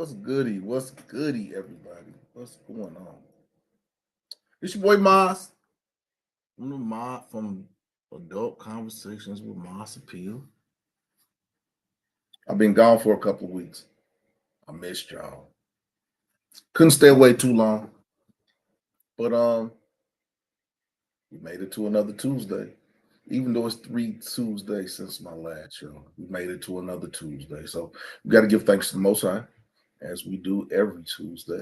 What's goody? What's goody, everybody? What's going on? It's your boy Moss. I'm the mod from Adult Conversations with Moss Appeal. I've been gone for a couple of weeks. I missed y'all. Couldn't stay away too long, but we made it to another Tuesday. Even though it's 3 Tuesdays since my last show, we made it to another Tuesday. So we got to give thanks to the Most High, as we do every Tuesday,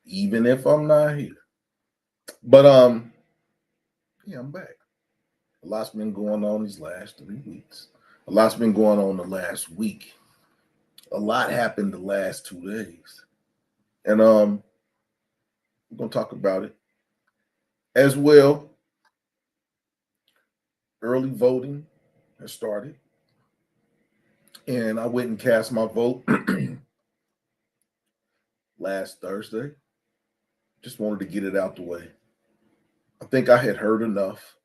even if I'm not here. But yeah, I'm back. A lot's been going on these last 3 weeks. A lot's been going on the last week. A lot happened the last 2 days. And we're gonna talk about it. As well, early voting has started. And I went and cast my vote last Thursday. Just wanted to get it out the way. I think I had heard enough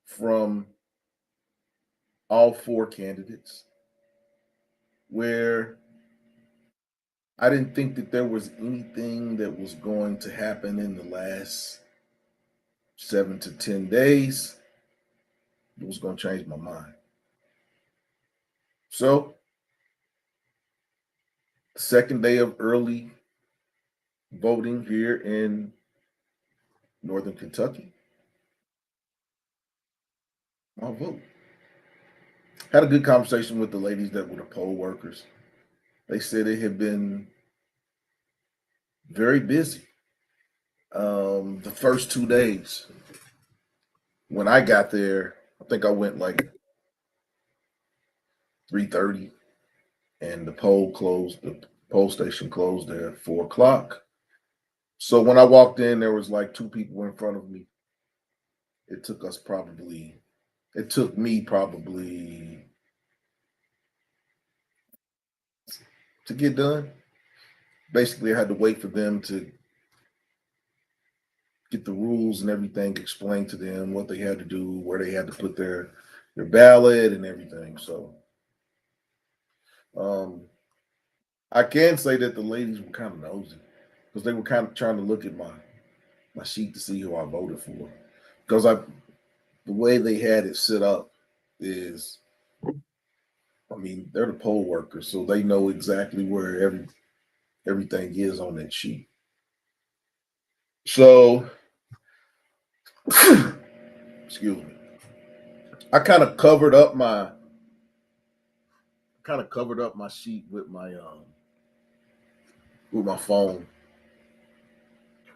from all four candidates where I didn't think that there was anything that was going to happen in the last 7 to 10 days that was going to change my mind. So, second day of early voting here in Northern Kentucky, I'll vote. Had a good conversation with the ladies that were the poll workers. They said it had been very busy. The first 2 days, when I got there, I think I went like 3:30, and the poll closed. The poll station closed there at 4 o'clock. So when I walked in, there was like two people in front of me. It took us probably. It took me probably to get done. Basically, I had to wait for them to get the rules and everything explained to them, what they had to do, where they had to put their ballot and everything. So um, I can say that the ladies were kind of nosy because they were kind of trying to look at my sheet to see who I voted for. Because the way they had it set up is, I mean, they're the poll workers, so they know exactly where everything is on that sheet. So, excuse me. I kind of covered up my sheet with my phone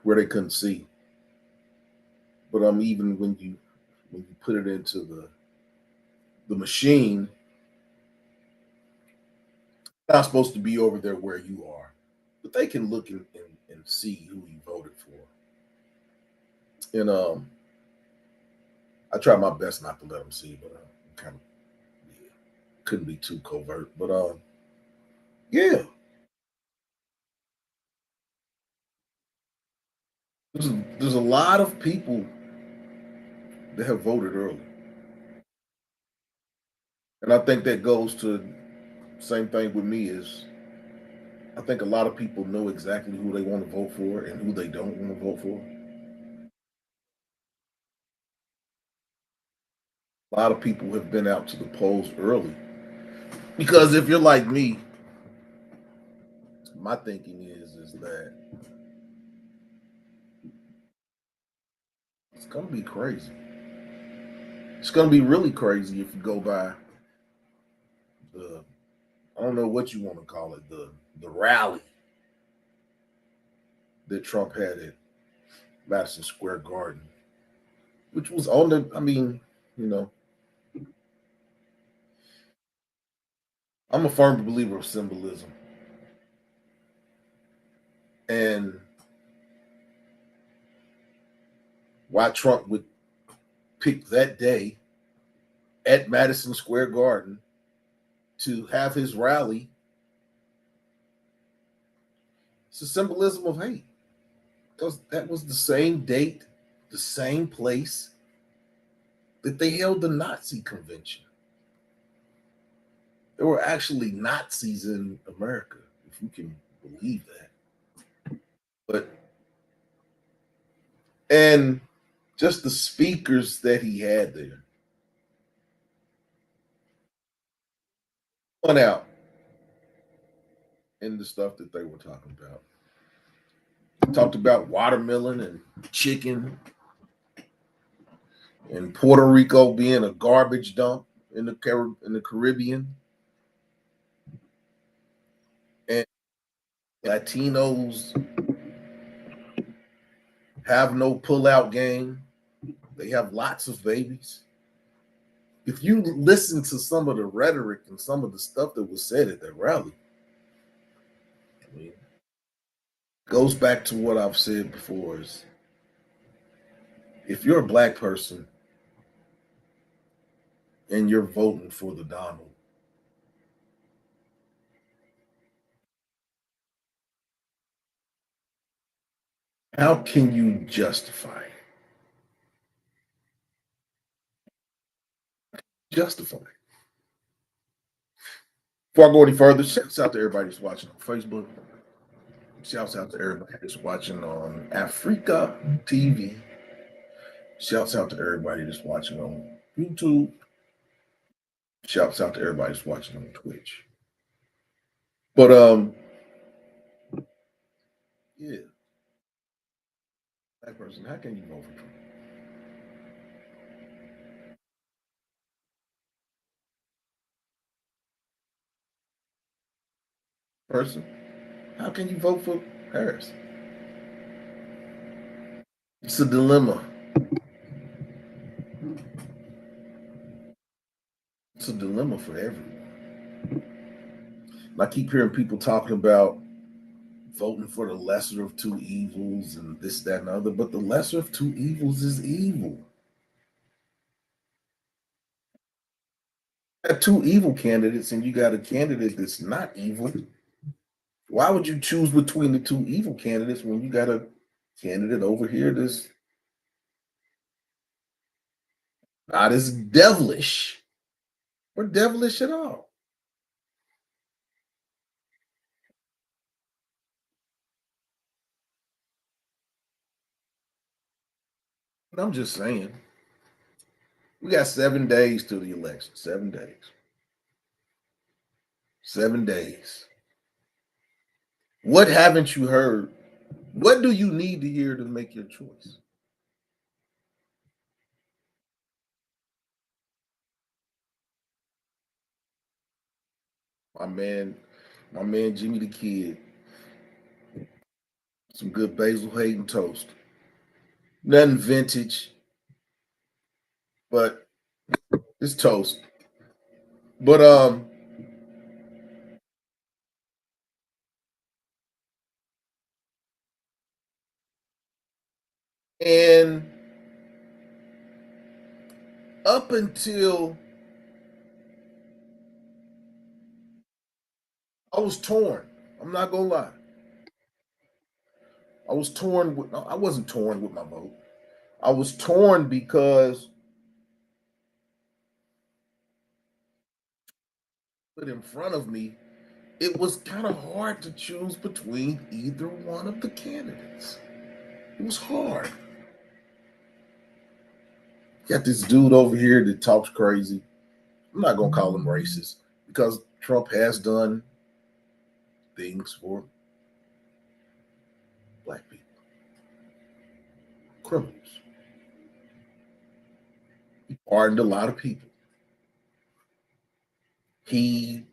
where they couldn't see. But even when you put it into the machine, it's not supposed to be over there where you are, but they can look and see who you voted for. And I try my best not to let them see, but kind of yeah, couldn't be too covert. But yeah, there's a lot of people that have voted early, and I think that goes to same thing with me is I think a lot of people know exactly who they want to vote for and who they don't want to vote for. A lot of people have been out to the polls early because if you're like me, my thinking is that it's gonna be crazy. It's gonna be really crazy if you go by the I don't know what you want to call it the rally that Trump had at Madison Square Garden, which was on the I mean, you know, I'm a firm believer of symbolism. And why Trump would pick that day at Madison Square Garden to have his rally, it's a symbolism of hate. Because that was the same date, the same place that they held the Nazi convention. There were actually Nazis in America, if you can believe that. But and just the speakers that he had there. Went out in the stuff that they were talking about. Talked about watermelon and chicken and Puerto Rico being a garbage dump in the Caribbean, and Latinos have no pull-out game. They have lots of babies. If you listen to some of the rhetoric and some of the stuff that was said at that rally, I mean, goes back to what I've said before: is if you're a black person and you're voting for the Donald, how can you justify it? Justify it. Before I go any further, shouts out to everybody that's watching on Facebook. Shouts out to everybody that's watching on Africa TV. Shouts out to everybody that's watching on YouTube. Shouts out to everybody that's watching on Twitch. But yeah, black person, how can you vote for Trump? Person, how can you vote for Harris? It's a dilemma. It's a dilemma for everyone. I keep hearing people talking about voting for the lesser of two evils and this, that, and other, but the lesser of two evils is evil. You got two evil candidates and you got a candidate that's not evil. Why would you choose between the two evil candidates when you got a candidate over here that's not as devilish or devilish at all? But I'm just saying, we got 7 days to the election. 7 days. 7 days. What haven't you heard? What do you need to hear to make your choice? My man, my man Jimmy the Kid, some good Basil Hayden toast. Nothing vintage, but it's toast. But and up until I was torn. I'm not gonna lie. I was torn with I wasn't torn with my vote. I was torn because put in front of me, it was kind of hard to choose between either one of the candidates. It was hard. Got this dude over here that talks crazy. I'm not gonna call him racist because Trump has done things for black people, criminals. He pardoned a lot of people. He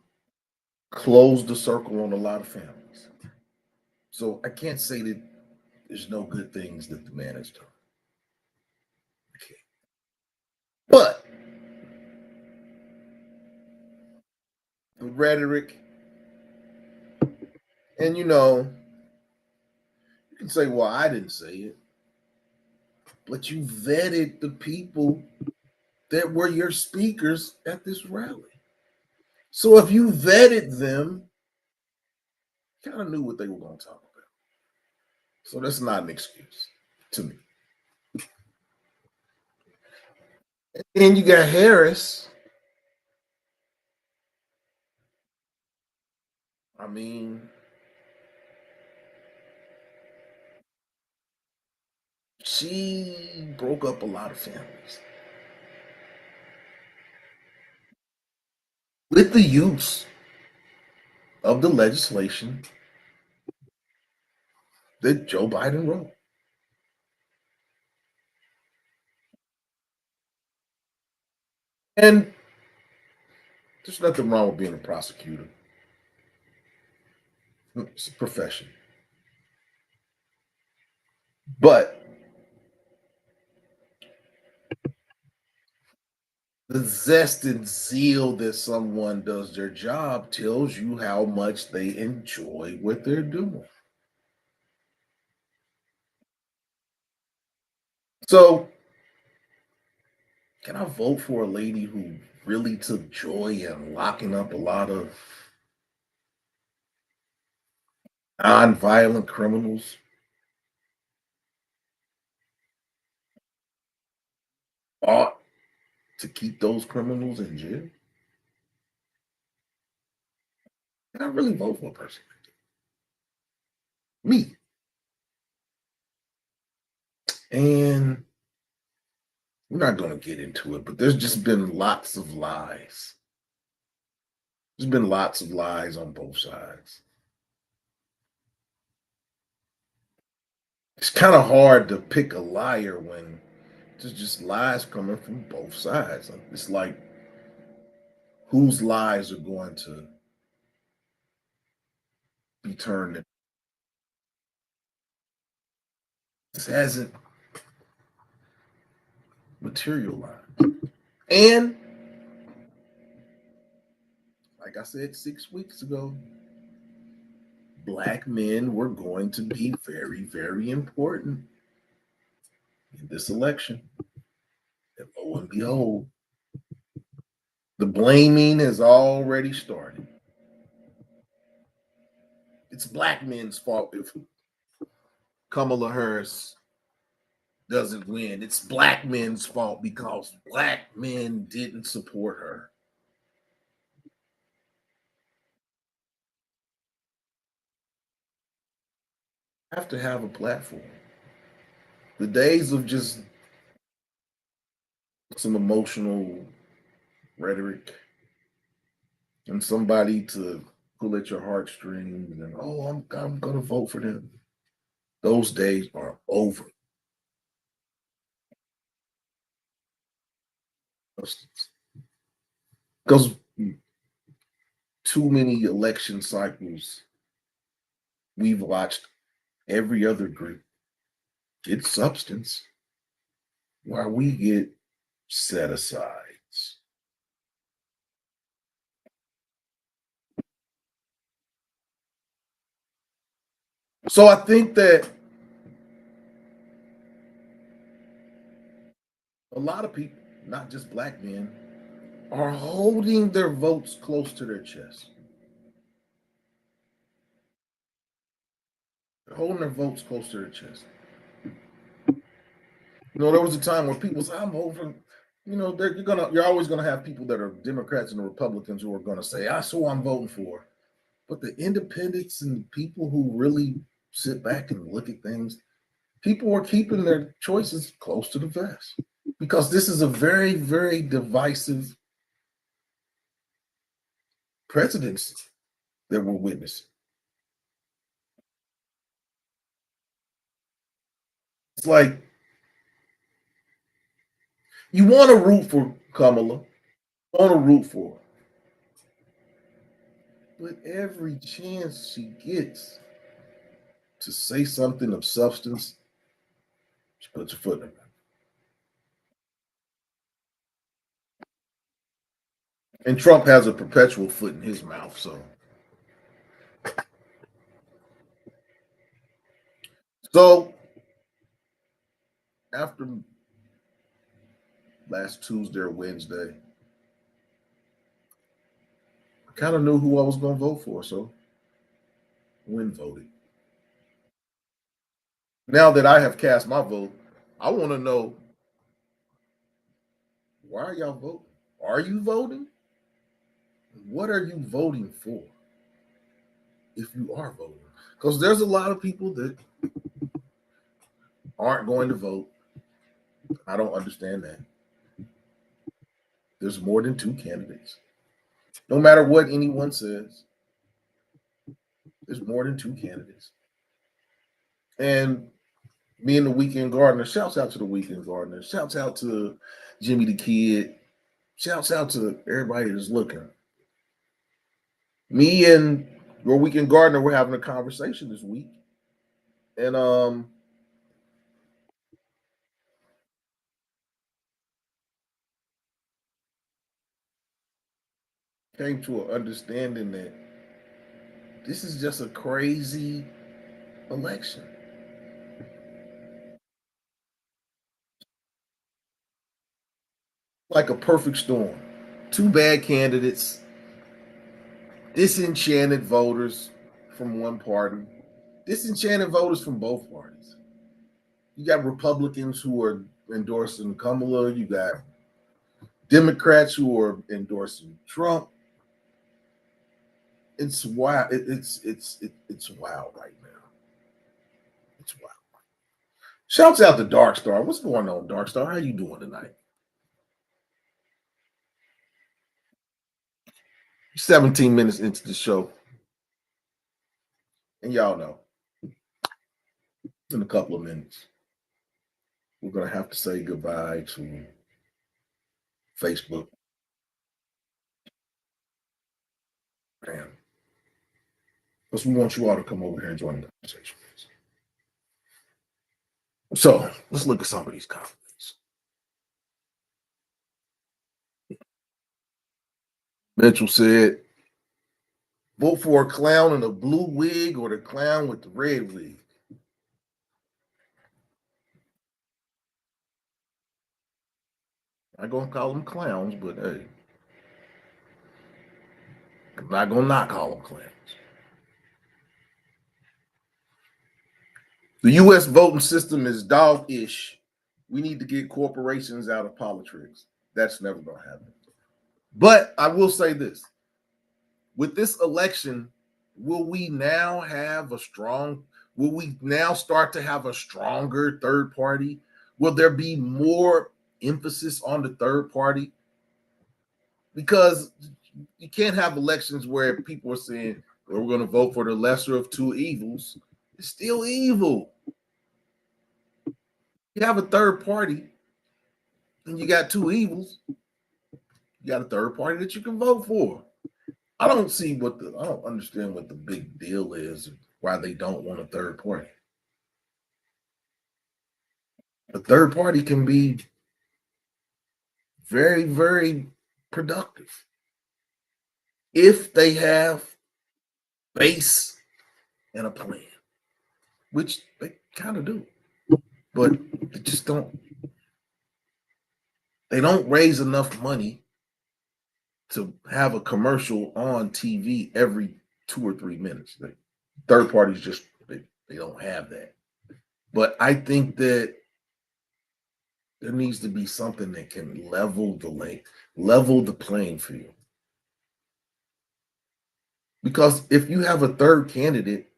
closed the circle on a lot of families. So I can't say that there's no good things that the man has done. Okay. But the rhetoric, and you can say, well, I didn't say it, but you vetted the people that were your speakers at this rally. So if you vetted them, you kind of knew what they were going to talk about. So that's not an excuse to me. And then you got Harris. I mean, she broke up a lot of families with the use of the legislation that Joe Biden wrote. And there's nothing wrong with being a prosecutor. It's a profession. But the zest and zeal that someone does their job tells you how much they enjoy what they're doing. So, can I vote for a lady who really took joy in locking up a lot of non-violent criminals, ought to keep those criminals in jail? Can I really vote for a person like that? Me. And we're not going to get into it, but there's just been lots of lies. There's been lots of lies on both sides. It's kind of hard to pick a liar when there's just lies coming from both sides. It's like whose lies are going to be turned. This hasn't materialized. And like I said 6 weeks ago, Black men were going to be very, very important in this election. And lo and behold, the blaming has already started. It's Black men's fault if Kamala Harris doesn't win. It's Black men's fault because Black men didn't support her. Have to have a platform. The days of just some emotional rhetoric and somebody to pull at your heartstrings and oh, I'm gonna vote for them. Those days are over. Because too many election cycles we've watched every other group get substance while we get set asides. So I think that a lot of people, not just Black men, are holding their votes close to their chest. They're holding their votes close to their chest. There was a time where people say, "I'm voting." You're always gonna have people that are Democrats and Republicans who are gonna say, "I saw I'm voting for." But the independents and people who really sit back and look at things, people are keeping their choices close to the vest because this is a very, very divisive presidency that we're witnessing. It's like you want to root for Kamala, want to root for her, but every chance she gets to say something of substance, she puts her foot in her mouth. And Trump has a perpetual foot in his mouth. So after last Tuesday or Wednesday, I kind of knew who I was going to vote for. So I went and voted. Now that I have cast my vote, I want to know, why are y'all voting? Are you voting? What are you voting for if you are voting? Because there's a lot of people that aren't going to vote. I don't understand that. There's more than two candidates. No matter what anyone says, there's more than two candidates. And me and the Weekend Gardener, shouts out to the Weekend Gardener, shouts out to Jimmy the Kid, shouts out to everybody that's looking. Me and your Weekend Gardener were having a conversation this week. And came to an understanding that this is just a crazy election. Like a perfect storm. Two bad candidates, disenchanted voters from one party, disenchanted voters from both parties. You got Republicans who are endorsing Kamala, you got Democrats who are endorsing Trump. It's wild. It's wild right now. It's wild. Shouts out to Dark Star. What's going on, Dark Star? How you doing tonight? 17 minutes into the show. And y'all know, in a couple of minutes, we're going to have to say goodbye to Facebook. Man, because we want you all to come over here and join the conversation. So let's look at some of these comments. Mitchell said, vote for a clown in a blue wig or the clown with the red wig. I'm not gonna call them clowns, but hey, I'm not gonna not call them clowns. The U.S. voting system is dog-ish. We need to get corporations out of politics. That's never gonna happen. But I will say this: with this election, will we now have a strong? Will we now start to have a stronger third party? Will there be more emphasis on the third party? Because you can't have elections where people are saying, well, we're going to vote for the lesser of two evils. It's still evil. You have a third party and you got two evils. You got a third party that you can vote for. I don't understand what the big deal is, why they don't want a third party. A third party can be very, very productive if they have base and a plan, which they kind of do, but they just don't. They don't raise enough money to have a commercial on TV every 2 or 3 minutes. Third parties just they don't have that. But I think that there needs to be something that can level the playing field. Because if you have a third candidate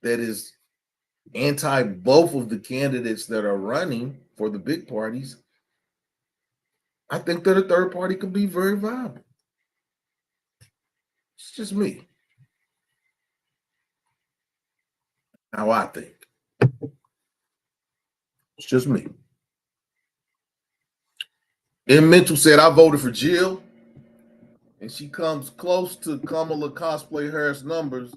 that is anti both of the candidates that are running for the big parties, I think that a third party could be very viable. It's just me. How I think. It's just me. And Mitchell said, I voted for Jill, and she comes close to Kamala Cosplay Harris numbers,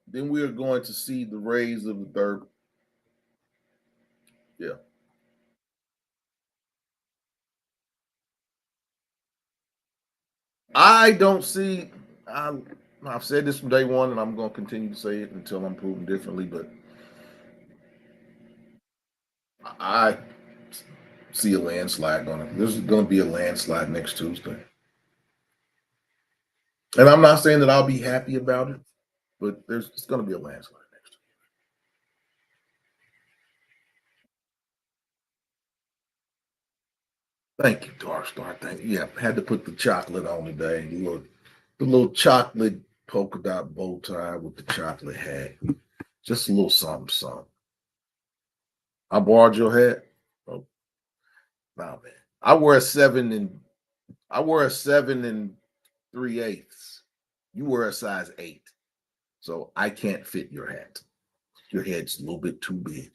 then we are going to see the raise of the third. Yeah. I don't see, I've said this from day one, and I'm going to continue to say it until I'm proven differently, but I see a landslide there's going to be a landslide next Tuesday. And I'm not saying that I'll be happy about it, but it's going to be a landslide next Tuesday. Thank you, Dark Star. Thank you. Yeah, had to put the chocolate on today. The little chocolate polka dot bow tie with the chocolate hat. Just a little something, something. I borrowed your hat. Oh, nah, man. I wear a 7 3/8. You wear a size 8. So I can't fit your hat. Your head's a little bit too big.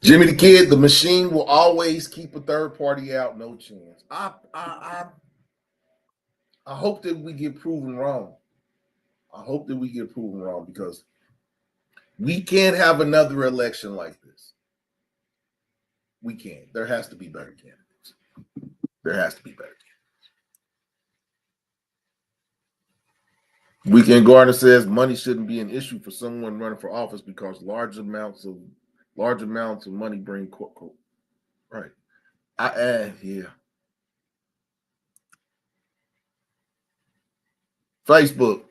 Jimmy the Kid, the machine will always keep a third party out. No chance. I hope that we get proven wrong. I hope that we get proven wrong because we can't have another election like this. We can't. There has to be better candidates. There has to be better candidates. Weekend Garden says money shouldn't be an issue for someone running for office because large amounts of money bring right. Yeah. Facebook,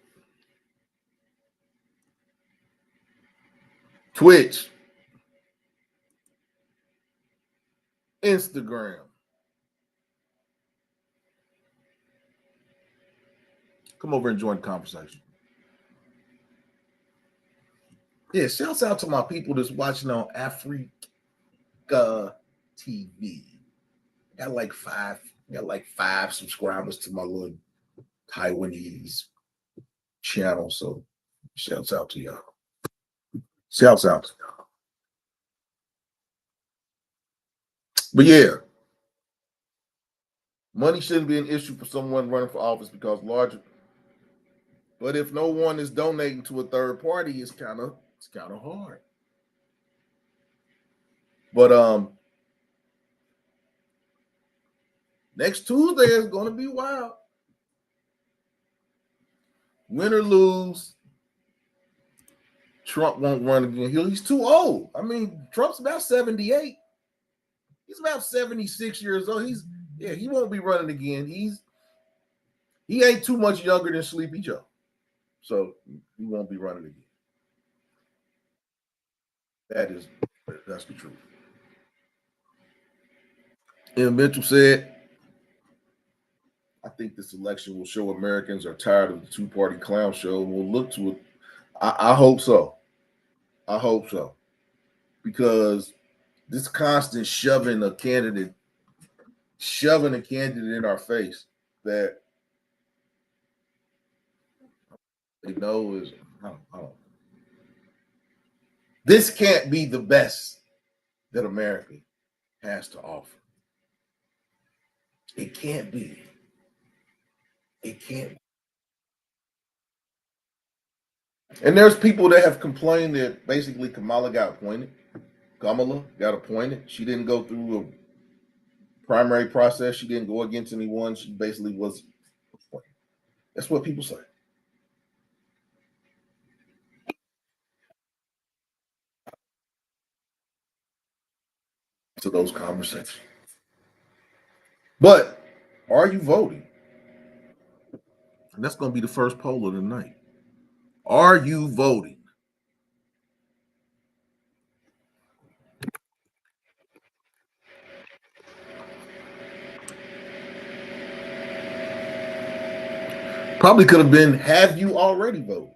Twitch, Instagram. Come over and join the conversation. Yeah, shouts out to my people that's watching on Africa TV. Got like five subscribers to my little Taiwanese channel. So shouts out to y'all. Shouts out to y'all. But yeah, money shouldn't be an issue for someone running for office because larger. But if no one is donating to a third party, it's kind of hard. But next Tuesday is going to be wild. Win or lose, Trump won't run again. He's too old. I mean, Trump's about 78. He's about 76 years old. He won't be running again. He ain't too much younger than Sleepy Joe. So he won't be running again. That's the truth. And Mitchell said, I think this election will show Americans are tired of the two-party clown show and will look to it. I hope so. I hope so. Because this constant shoving a candidate in our face that they know is I don't. This can't be the best that America has to offer. It can't be. It can't. And there's people that have complained that basically Kamala got appointed. She didn't go through a primary process. She didn't go against anyone. She basically was appointed. That's what people say. To those conversations. But are you voting? And that's going to be the first poll of the night. Are you voting? Probably could have been, have you already voted?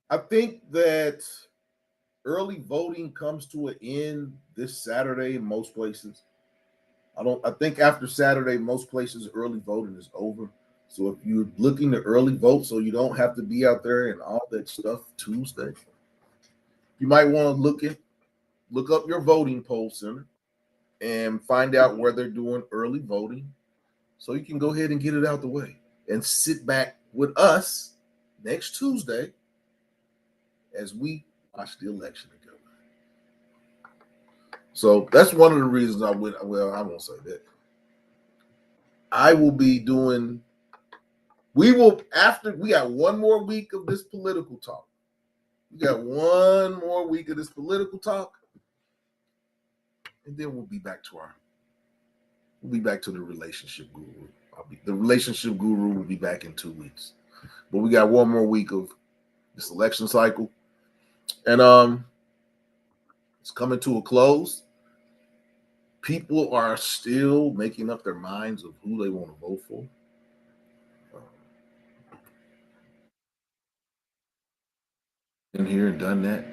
I think that early voting comes to an end this Saturday in most places. I think after Saturday, most places early voting is over. So if you're looking to early vote so you don't have to be out there and all that stuff Tuesday, you might want to look up your voting poll center and find out where they're doing early voting so you can go ahead and get it out the way and sit back with us next Tuesday as we watch the election together. So that's one of the reasons I went. Well, I won't say that. I will be doing. We will after we got one more week of this political talk. We got one more week of this political talk, and then we'll be back to the relationship guru. The relationship guru will be back in 2 weeks, but we got one more week of this election cycle, and it's coming to a close. People are still making up their minds of who they want to vote for. in here and done that.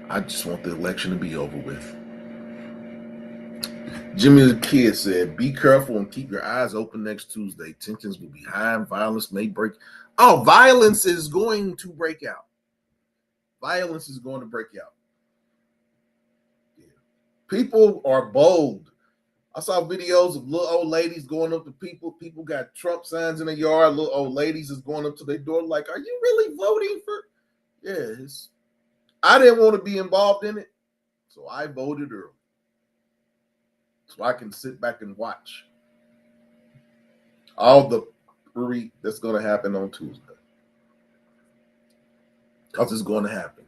I just want the election to be over with. Jimmy the Kid said, "Be careful and keep your eyes open next Tuesday. Tensions will be high and violence may break." Oh, violence is going to break out. Violence is going to break out. Yeah. People are bold. I saw videos of little old ladies going up to people. People got Trump signs in their yard. Little old ladies is going up to their door like, "Are you really voting for?" Yes. I didn't want to be involved in it, so I voted early. So I can sit back and watch all the freak that's going to happen on Tuesday. Because it's going to happen.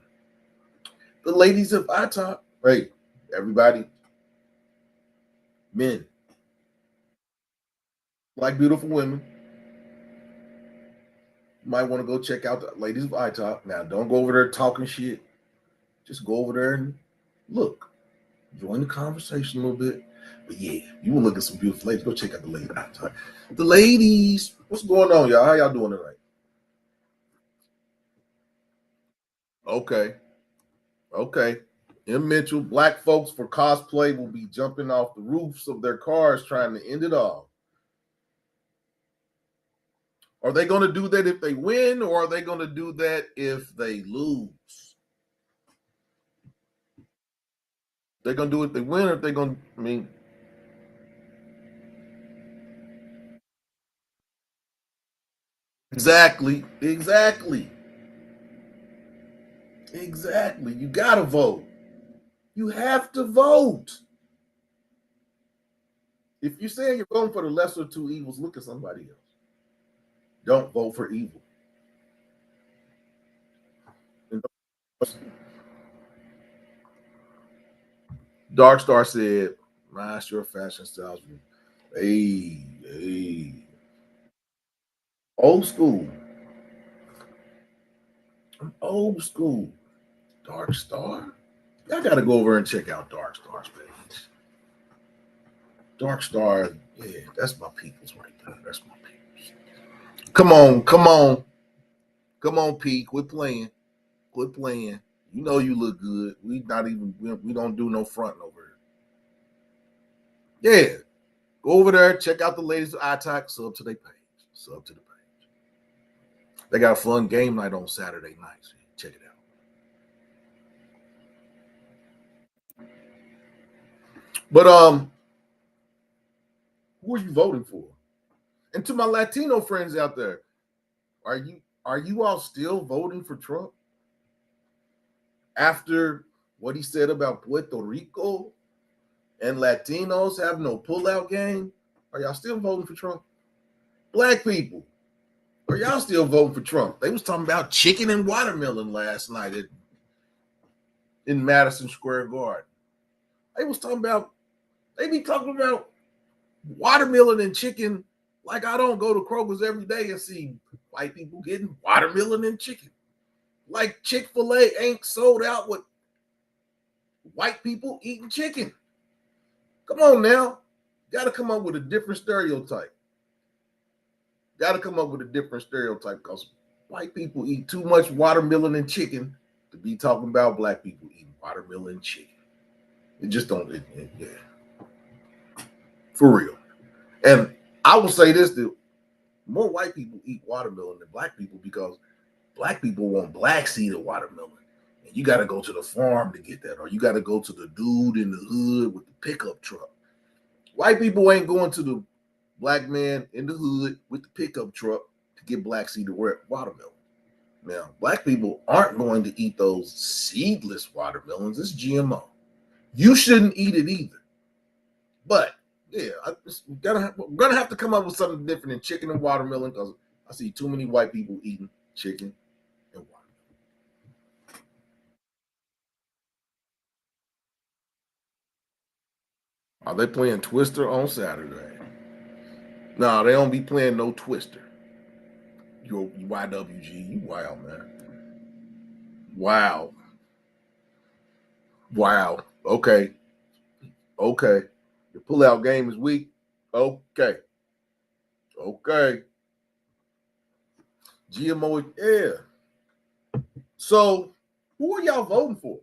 The ladies of ITOP, hey, everybody, men, like beautiful women, you might want to go check out the ladies of ITOP. Now, don't go over there talking shit. Just go over there and look. Join the conversation a little bit. But yeah, you will look at some beautiful ladies. Go check out the ladies of ITOP. The ladies, what's going on, y'all? How y'all doing tonight? Okay. Okay. M. Mitchell, black folks for cosplay will be jumping off the roofs of their cars trying to end it all. Are they going to do that if they win, or are they going to do that if they lose? They're going to do it if they win, or if they're going to, I mean, exactly. You got to vote. You have to vote. If you're saying you're voting for the lesser of two evils, look at somebody else. Don't vote for evil. Dark Star said, "Master your fashion styles." Hey. Old school. I'm old school. Dark Star. I gotta go over and check out Dark Star's page. Dark Star, yeah, that's my people's right there. That's my people's. Come on, Pete. Quit playing. Quit playing. You know you look good. We don't do no fronting over here. Yeah. Go over there, check out the ladies of ITOC, sub to their page. Sub to the page. They got a fun game night on Saturday nights. Check it out. But who are you voting for? And to my Latino friends out there, are you all still voting for Trump after what he said about Puerto Rico and Latinos have no pullout game? Are y'all still voting for Trump? Black people, are y'all still voting for Trump? They was talking about chicken and watermelon last night in Madison Square Garden. They be talking about watermelon and chicken like I don't go to Kroger's every day and see white people getting watermelon and chicken. Like Chick-fil-A ain't sold out with white people eating chicken. Come on now. Got to come up with a different stereotype. Because white people eat too much watermelon and chicken to be talking about black people eating watermelon and chicken. It just don't, yeah. For real. And I will say this, that more white people eat watermelon than black people because black people want black seeded watermelon. And you got to go to the farm to get that, or you got to go to the dude in the hood with the pickup truck. White people ain't going to the black man in the hood with the pickup truck to get black seeded watermelon. Now, black people aren't going to eat those seedless watermelons. It's GMO. You shouldn't eat it either. But yeah, we're gonna have to come up with something different than chicken and watermelon because I see too many white people eating chicken and watermelon. Are they playing Twister on Saturday? No, they don't be playing no Twister. You YWG, you wild man. Wow. Wow. Okay. Okay. Your pullout game is weak. Okay. Okay. GMO, yeah. So, who are y'all voting for?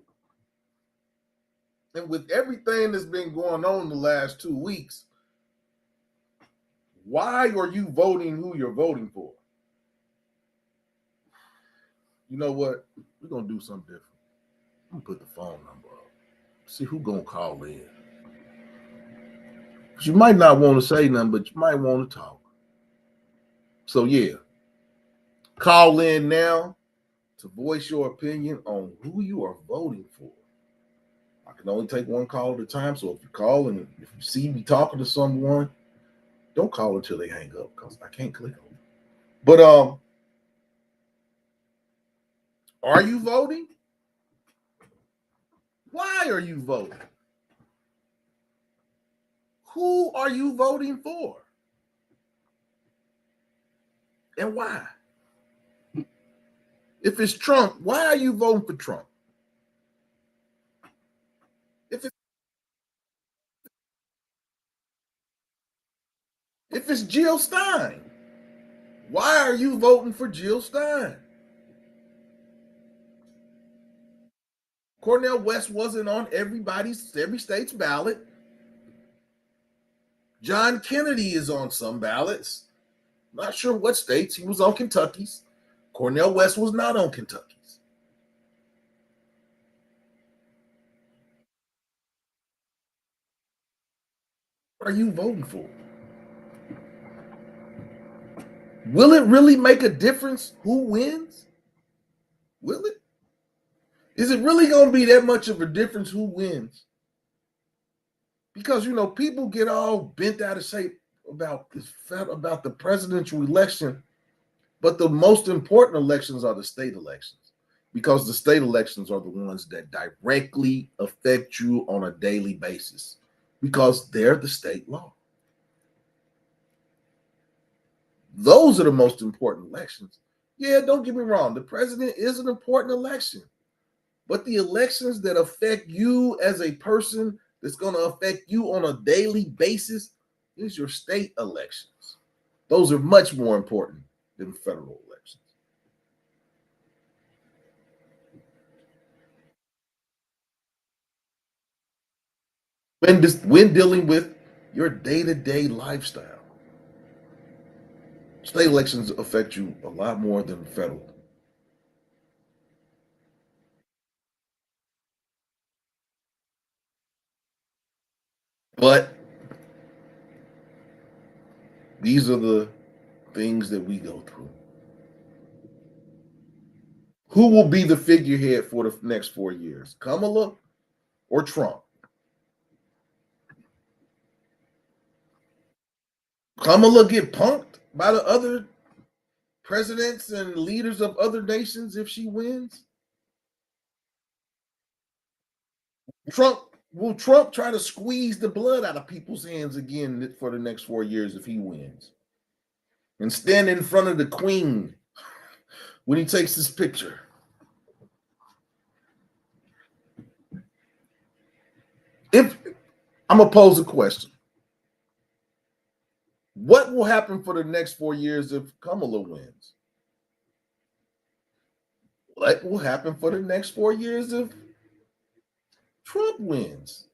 And with everything that's been going on the last 2 weeks, why are you voting who you're voting for? You know what? We're gonna do something different. I'm gonna put the phone number up. See who gonna call in. You might not want to say nothing, but you might want to talk. So yeah, call in now to voice your opinion on who you are voting for. I can only take one call at a time. So if you call and if you see me talking to someone, don't call until they hang up because I can't click on it. But are you voting? Why are you voting? Who are you voting for? And why? If it's Trump, why are you voting for Trump? If it's if it's Jill Stein, why are you voting for Jill Stein? Cornel West wasn't on every state's ballot. John Kennedy is on some ballots. Not sure what states. He was on Kentucky's. Cornel West was not on Kentucky's. What are you voting for? Will it really make a difference who wins? Will it? Is it really going to be that much of a difference who wins? Because people get all bent out of shape about the presidential election, but the most important elections are the state elections because the state elections are the ones that directly affect you on a daily basis because they're the state law. Those are the most important elections. Yeah, don't get me wrong. The president is an important election, but the elections that affect you as a person, that's going to affect you on a daily basis, is your state elections. Those are much more important than federal elections. When dealing with your day-to-day lifestyle, state elections affect you a lot more than federal. But these are the things that we go through. Who will be the figurehead for the next 4 years? Kamala or Trump? Kamala get punked by the other presidents and leaders of other nations if she wins? Trump will Trump try to squeeze the blood out of people's hands again for the next 4 years if he wins? And stand in front of the queen when he takes his picture. If I'm gonna pose a question, what will happen for the next 4 years if Kamala wins? What will happen for the next 4 years if Trump wins?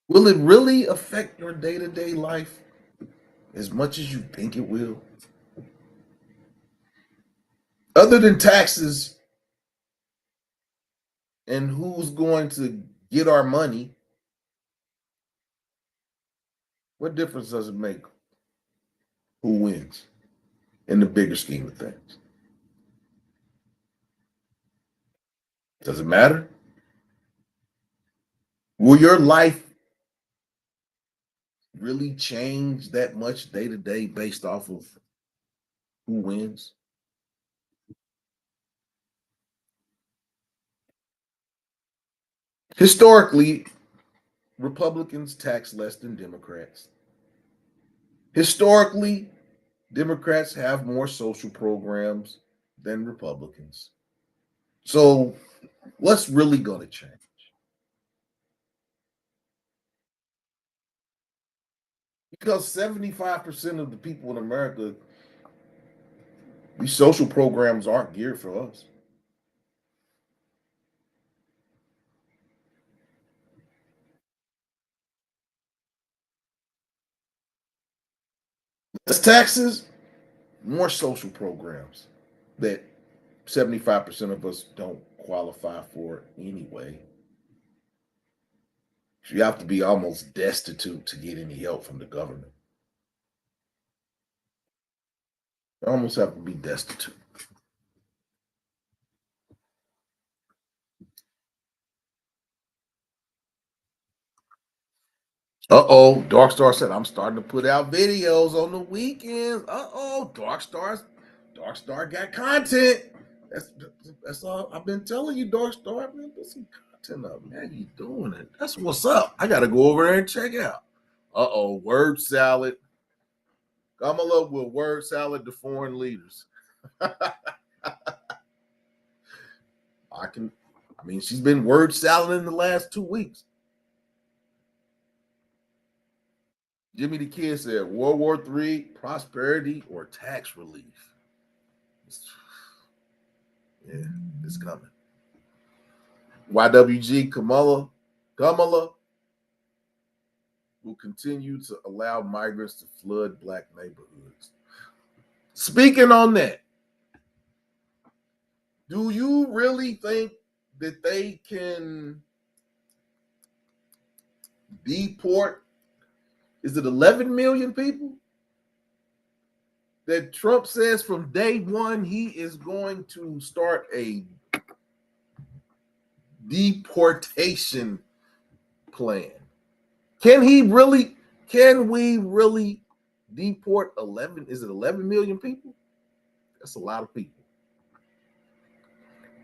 Will it really affect your day to day life as much as you think it will? Other than taxes and who's going to get our money, what difference does it make who wins in the bigger scheme of things? Does it matter? Will your life really change that much day to day based off of who wins? Historically, Republicans tax less than Democrats. Historically, Democrats have more social programs than Republicans. So, what's really going to change? Because 75% of the people in America These social programs aren't geared for us. Less taxes, more social programs that 75% of us don't qualify for anyway. So you have to be almost destitute to get any help from the government. You almost have to be destitute. Uh-oh, Dark Star said I'm starting to put out videos on the weekends. Uh-oh, Dark Star got content. That's that's all I've been telling you, Dark Star. Man, put some content up, man. You doing it? That's what's up. I gotta go over there and check out. Uh-oh, word salad. Kamala will word salad the foreign leaders. I mean, she's been word salad in the last 2 weeks. Jimmy the Kid said World War III, prosperity, or tax relief. Yeah, it's coming. YWG Kamala will continue to allow migrants to flood black neighborhoods. Speaking on that, do you really think that they can deport? Is it 11 million people? That Trump says from day one he is going to start a deportation plan. Can we really deport 11? Is it 11 million people? That's a lot of people.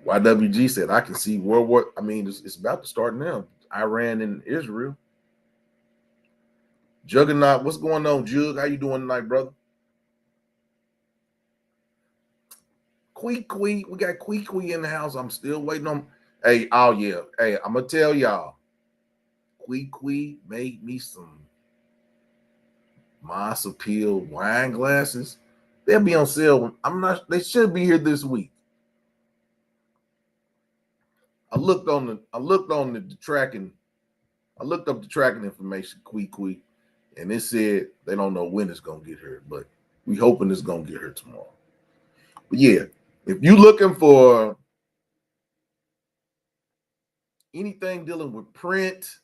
YWG said, I can see World War. I mean, it's about to start now. Iran and Israel. Juggernaut, what's going on, Jug? How you doing tonight, brother? We got Quee in the house. I'm still waiting on. Hey, oh yeah. Hey, I'm gonna tell y'all. Quee made me some Mass Appeal wine glasses. They'll be on sale. I'm not. They should be here this week. I looked on the tracking. I looked up the tracking information, Quee, and it said they don't know when it's gonna get here, but we hoping it's gonna get here tomorrow. But yeah, if you looking for anything dealing with print,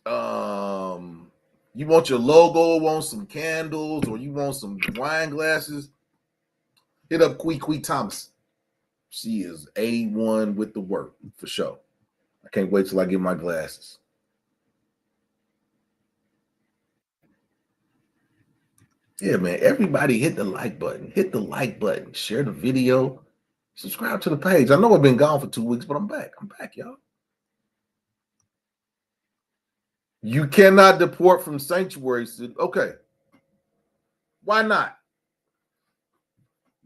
you want your logo, want some candles, or you want some wine glasses, hit up Quee Thomas. She is A1 with the work for sure. I can't wait till I get my glasses. Yeah, man. Everybody hit the like button. Hit the like button. Share the video. Subscribe to the page. I know I've been gone for 2 weeks, but I'm back. I'm back, y'all. You cannot deport from sanctuary city. Okay. Why not?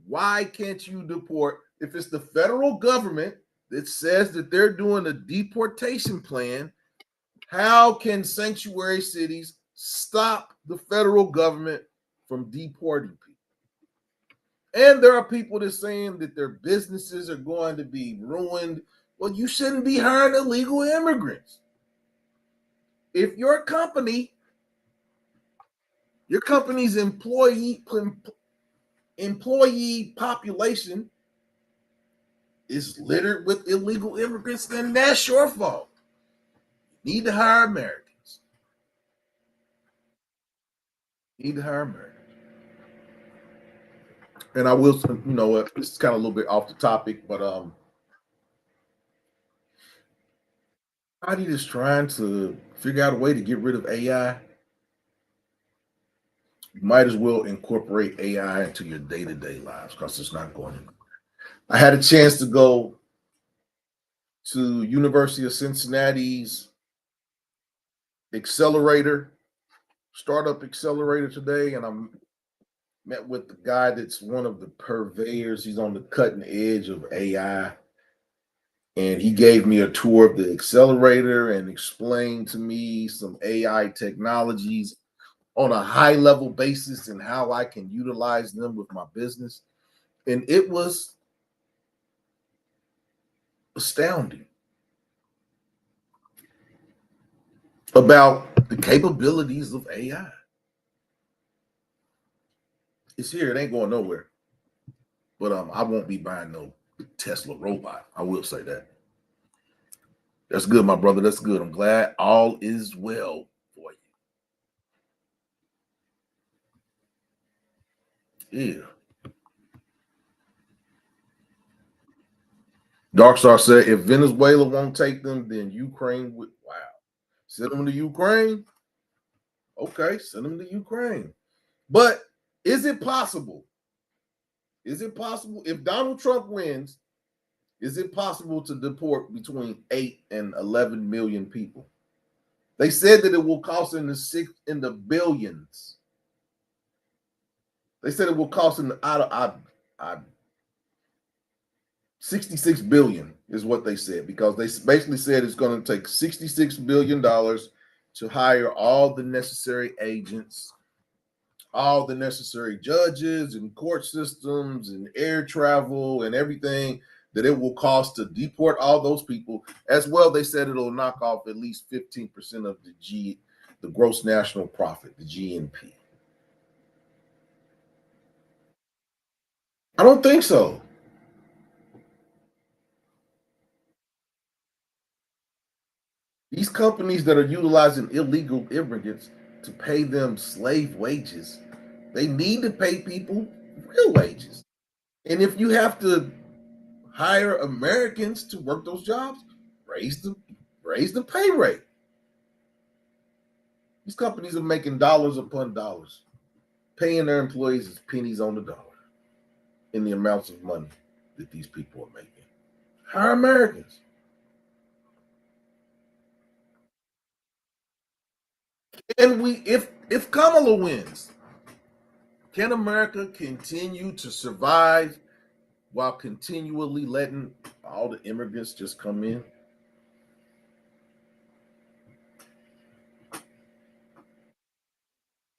Why can't you deport if it's the federal government that says that they're doing a deportation plan? How can sanctuary cities stop the federal government from deporting people? And there are people that are saying that their businesses are going to be ruined. Well, you shouldn't be hiring illegal immigrants. If your company's employee population is littered with illegal immigrants, then that's your fault. You need to hire Americans. You need to hire Americans. And I will, this is kind of a little bit off the topic, but somebody is trying to figure out a way to get rid of AI. You might as well incorporate AI into your day-to-day lives because it's not going anywhere. I had a chance to go to University of Cincinnati's accelerator, startup accelerator today, and I met with the guy that's one of the purveyors. He's on the cutting edge of AI. And he gave me a tour of the accelerator and explained to me some AI technologies on a high level basis and how I can utilize them with my business. And it was astounding about the capabilities of AI. It's here, it ain't going nowhere. But I won't be buying no Tesla robot. I will say that. That's good, my brother. That's good. I'm glad all is well for you. Yeah. Darkstar said if Venezuela won't take them, then Ukraine would. Wow. Send them to Ukraine. Okay, send them to Ukraine. But is it possible? Is it possible if Donald Trump wins? Is it possible to deport between 8 and 11 million people? They said that it will cost in the billions. They said it will cost in the out of I 66 billion is what they said, because they basically said it's going to take 66 billion dollars to hire all the necessary agents, all the necessary judges and court systems and air travel and everything that it will cost to deport all those people. As well, they said it'll knock off at least 15% of the gross national profit, the GNP. I don't think so. These companies that are utilizing illegal immigrants to pay them slave wages, they need to pay people real wages. And if you have to hire Americans to work those jobs, raise the raise the pay rate. These companies are making dollars upon dollars, paying their employees as pennies on the dollar in the amounts of money that these people are making. Hire Americans. And if Kamala wins, can America continue to survive while continually letting all the immigrants just come in?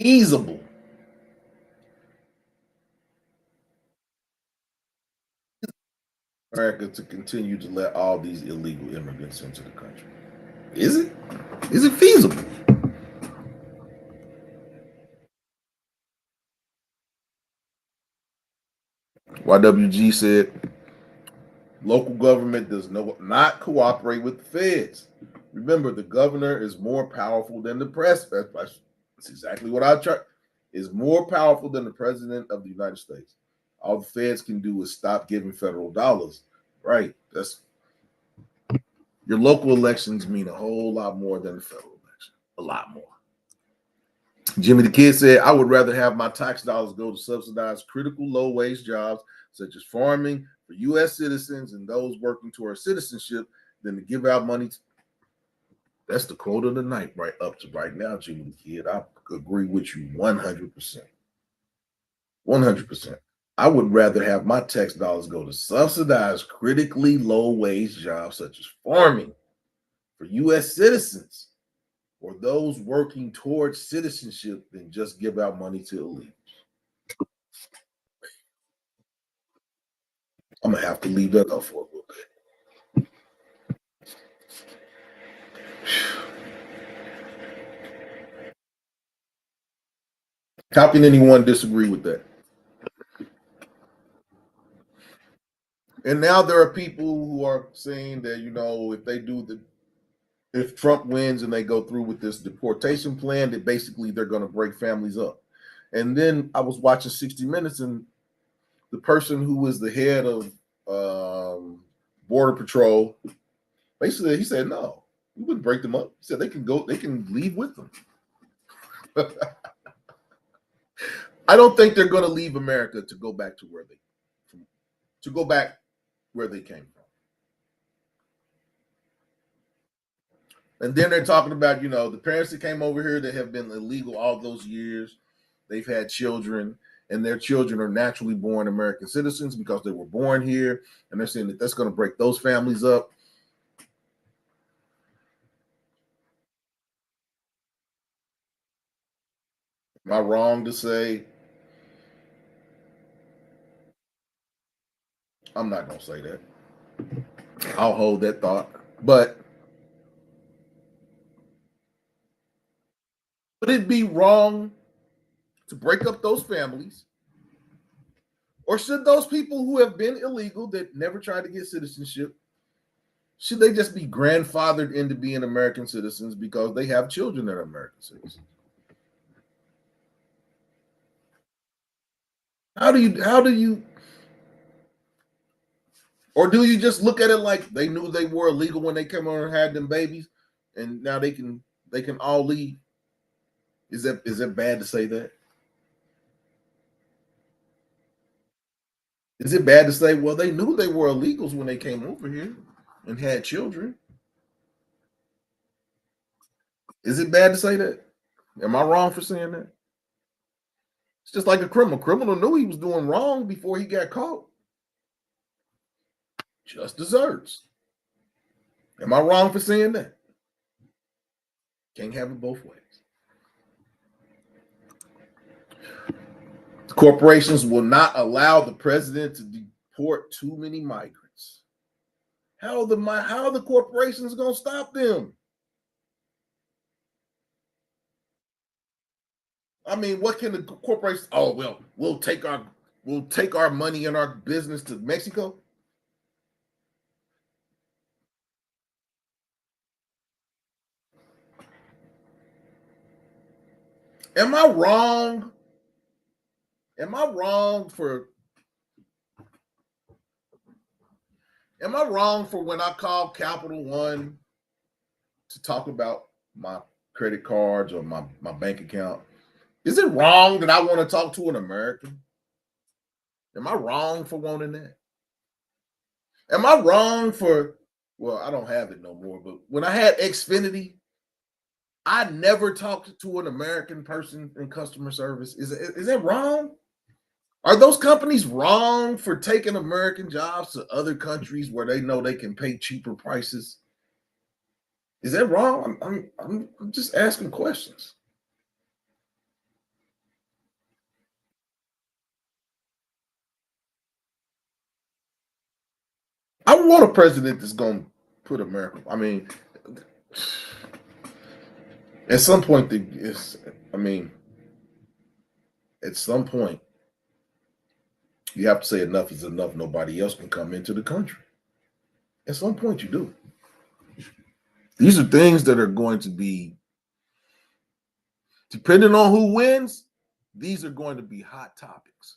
Feasible. America to continue to let all these illegal immigrants into the country. Is it? Is it feasible? YWG said local government does not cooperate with the feds. Remember, the governor is more powerful than the press. That's exactly what I try. Is more powerful than the president of the United States. All the feds can do is stop giving federal dollars. Right. That's your local elections mean a whole lot more than the federal election. A lot more. Jimmy the Kid said, I would rather have my tax dollars go to subsidize critical low wage jobs such as farming for U.S. citizens and those working towards citizenship than to give out money. That's the quote of the night, right up to right now, Jimmy the Kid. I agree with you 100%. 100%. I would rather have my tax dollars go to subsidize critically low wage jobs such as farming for U.S. citizens or those working towards citizenship than just give out money to illegals. I'm gonna have to leave that up for a little bit. How can anyone disagree with that? And now there are people who are saying that, if they do if Trump wins and they go through with this deportation plan, that basically they're going to break families up. And then I was watching 60 Minutes, and the person who was the head of Border Patrol, basically he said no, we wouldn't break them up. He said they can leave with them. I don't think they're going to leave America to go back to where they came from. And then they're talking about, the parents that came over here that have been illegal all those years, they've had children, and their children are naturally born American citizens because they were born here. And they're saying that that's going to break those families up. Am I wrong to say I'm not gonna say that. I'll hold that thought. But would it be wrong to break up those families? Or should those people who have been illegal that never tried to get citizenship, should they just be grandfathered into being American citizens because they have children that are American citizens? How do you, or do you just look at it like they knew they were illegal when they came on and had them babies, and now they can all leave? Is that bad to say that? Is it bad to say, well, they knew they were illegals when they came over here and had children? Is it bad to say that? Am I wrong for saying that? It's just like a criminal. Criminal knew he was doing wrong before he got caught. Just desserts. Am I wrong for saying that? Can't have it both ways. The corporations will not allow the president to deport too many migrants. How are the corporations going to stop them? I mean, what can the corporations? Oh well, we'll take our money and our business to Mexico. Am I wrong? Am I wrong for? Am I wrong for when I call Capital One to talk about my credit cards or my bank account? Is it wrong that I want to talk to an American? Am I wrong for wanting that? Am I wrong for? Well, I don't have it no more. But when I had Xfinity, I never talked to an American person in customer service. Is that wrong? Are those companies wrong for taking American jobs to other countries where they know they can pay cheaper prices? Is that wrong? I'm just asking questions. I want a president that's going to put America. I mean, at some point, I mean, at some point, you have to say enough is enough. Nobody else can come into the country. At some point, you do. These are things that are going to be, depending on who wins, these are going to be hot topics.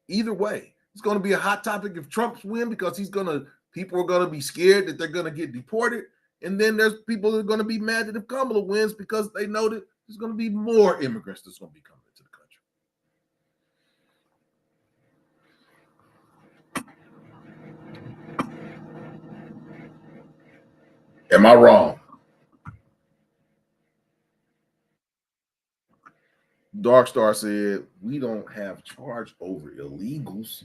Either way, it's going to be a hot topic if Trump's win because people are going to be scared that they're going to get deported. And then there's people that are going to be mad that if Kamala wins because they know that there's going to be more immigrants that's going to be coming into the country. Am I wrong? Dark Star said, we don't have charge over illegals.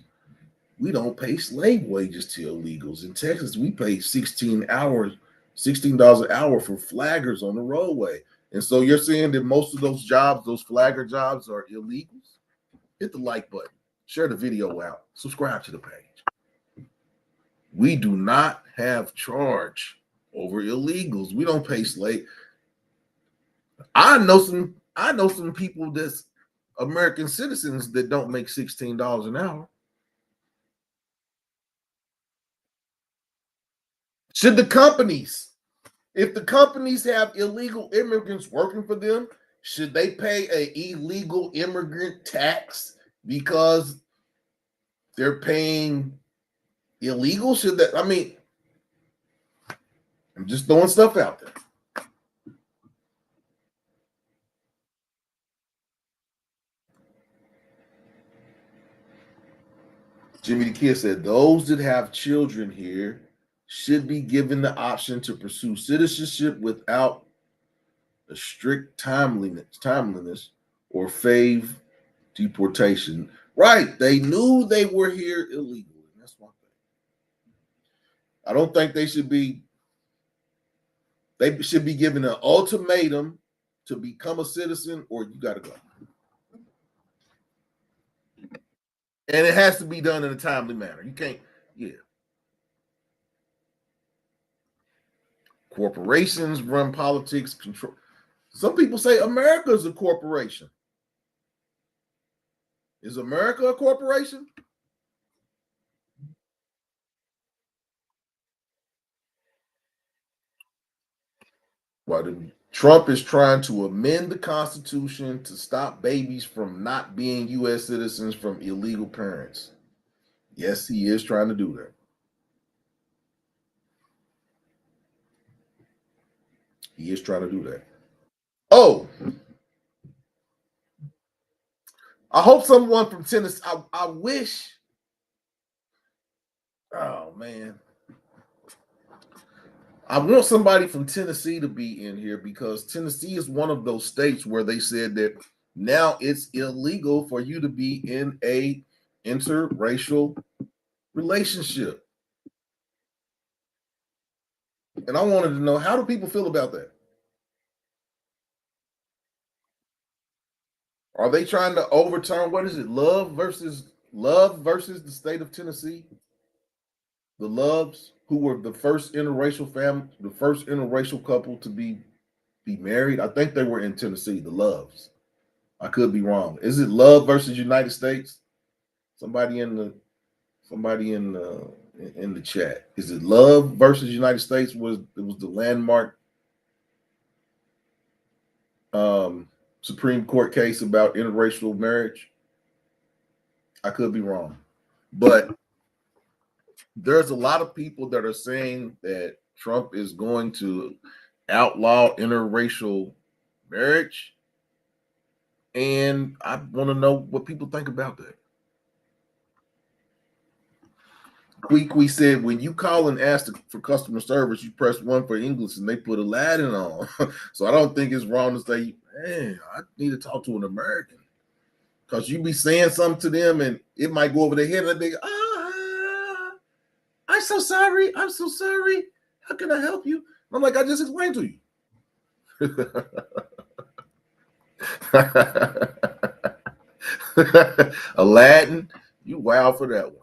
We don't pay slave wages to illegals. In Texas, we pay $16 an hour for flaggers on the roadway. And so you're saying that most of those jobs, those flagger jobs, are illegals? Hit the like button, share the video out, subscribe to the page. We do not have charge over illegals. We don't pay slave. I know some people that's American citizens that don't make $16 an hour. Should the companies, if the companies have illegal immigrants working for them, should they pay an illegal immigrant tax because they're paying illegal? Should that? I mean, I'm just throwing stuff out there. Jimmy the Kid said those that have children here should be given the option to pursue citizenship without a strict timeliness or fave deportation. Right. They knew they were here illegally. That's one thing. I don't think they should be given an ultimatum to become a citizen or you got to go. And it has to be done in a timely manner. You can't Yeah. Corporations run politics, control. Some people say America is a corporation. Is America a corporation? Well, Trump is trying to amend the Constitution to stop babies from not being U.S. citizens from illegal parents. Yes, he is trying to do that. He is trying to do that. Oh, I hope someone from Tennessee. I wish. Oh man, I want somebody from Tennessee to be in here because Tennessee is one of those states where they said that now it's illegal for you to be in a interracial relationship. And I wanted to know, how do people feel about that? Are they trying to overturn, what is it, Love versus the state of Tennessee? The Loves, who were the first interracial family, the first interracial couple to be married. I think they were in Tennessee, the Loves. I could be wrong. Is it Love versus United States? Somebody in the somebody in the chat. Is it Love versus United States? Was the landmark um, Supreme Court case about interracial marriage? I could be wrong, but there's a lot of people that are saying that Trump is going to outlaw interracial marriage, and I want to know what people think about that. We said when you call and ask for customer service, you press one for English and they put Aladdin on. So I don't think it's wrong to say, "Man, I need to talk to an American," because you be saying something to them and it might go over their head and they go, I'm so sorry. I'm so sorry. How can I help you? I'm like, I just explained to you. Aladdin, you wild for that one.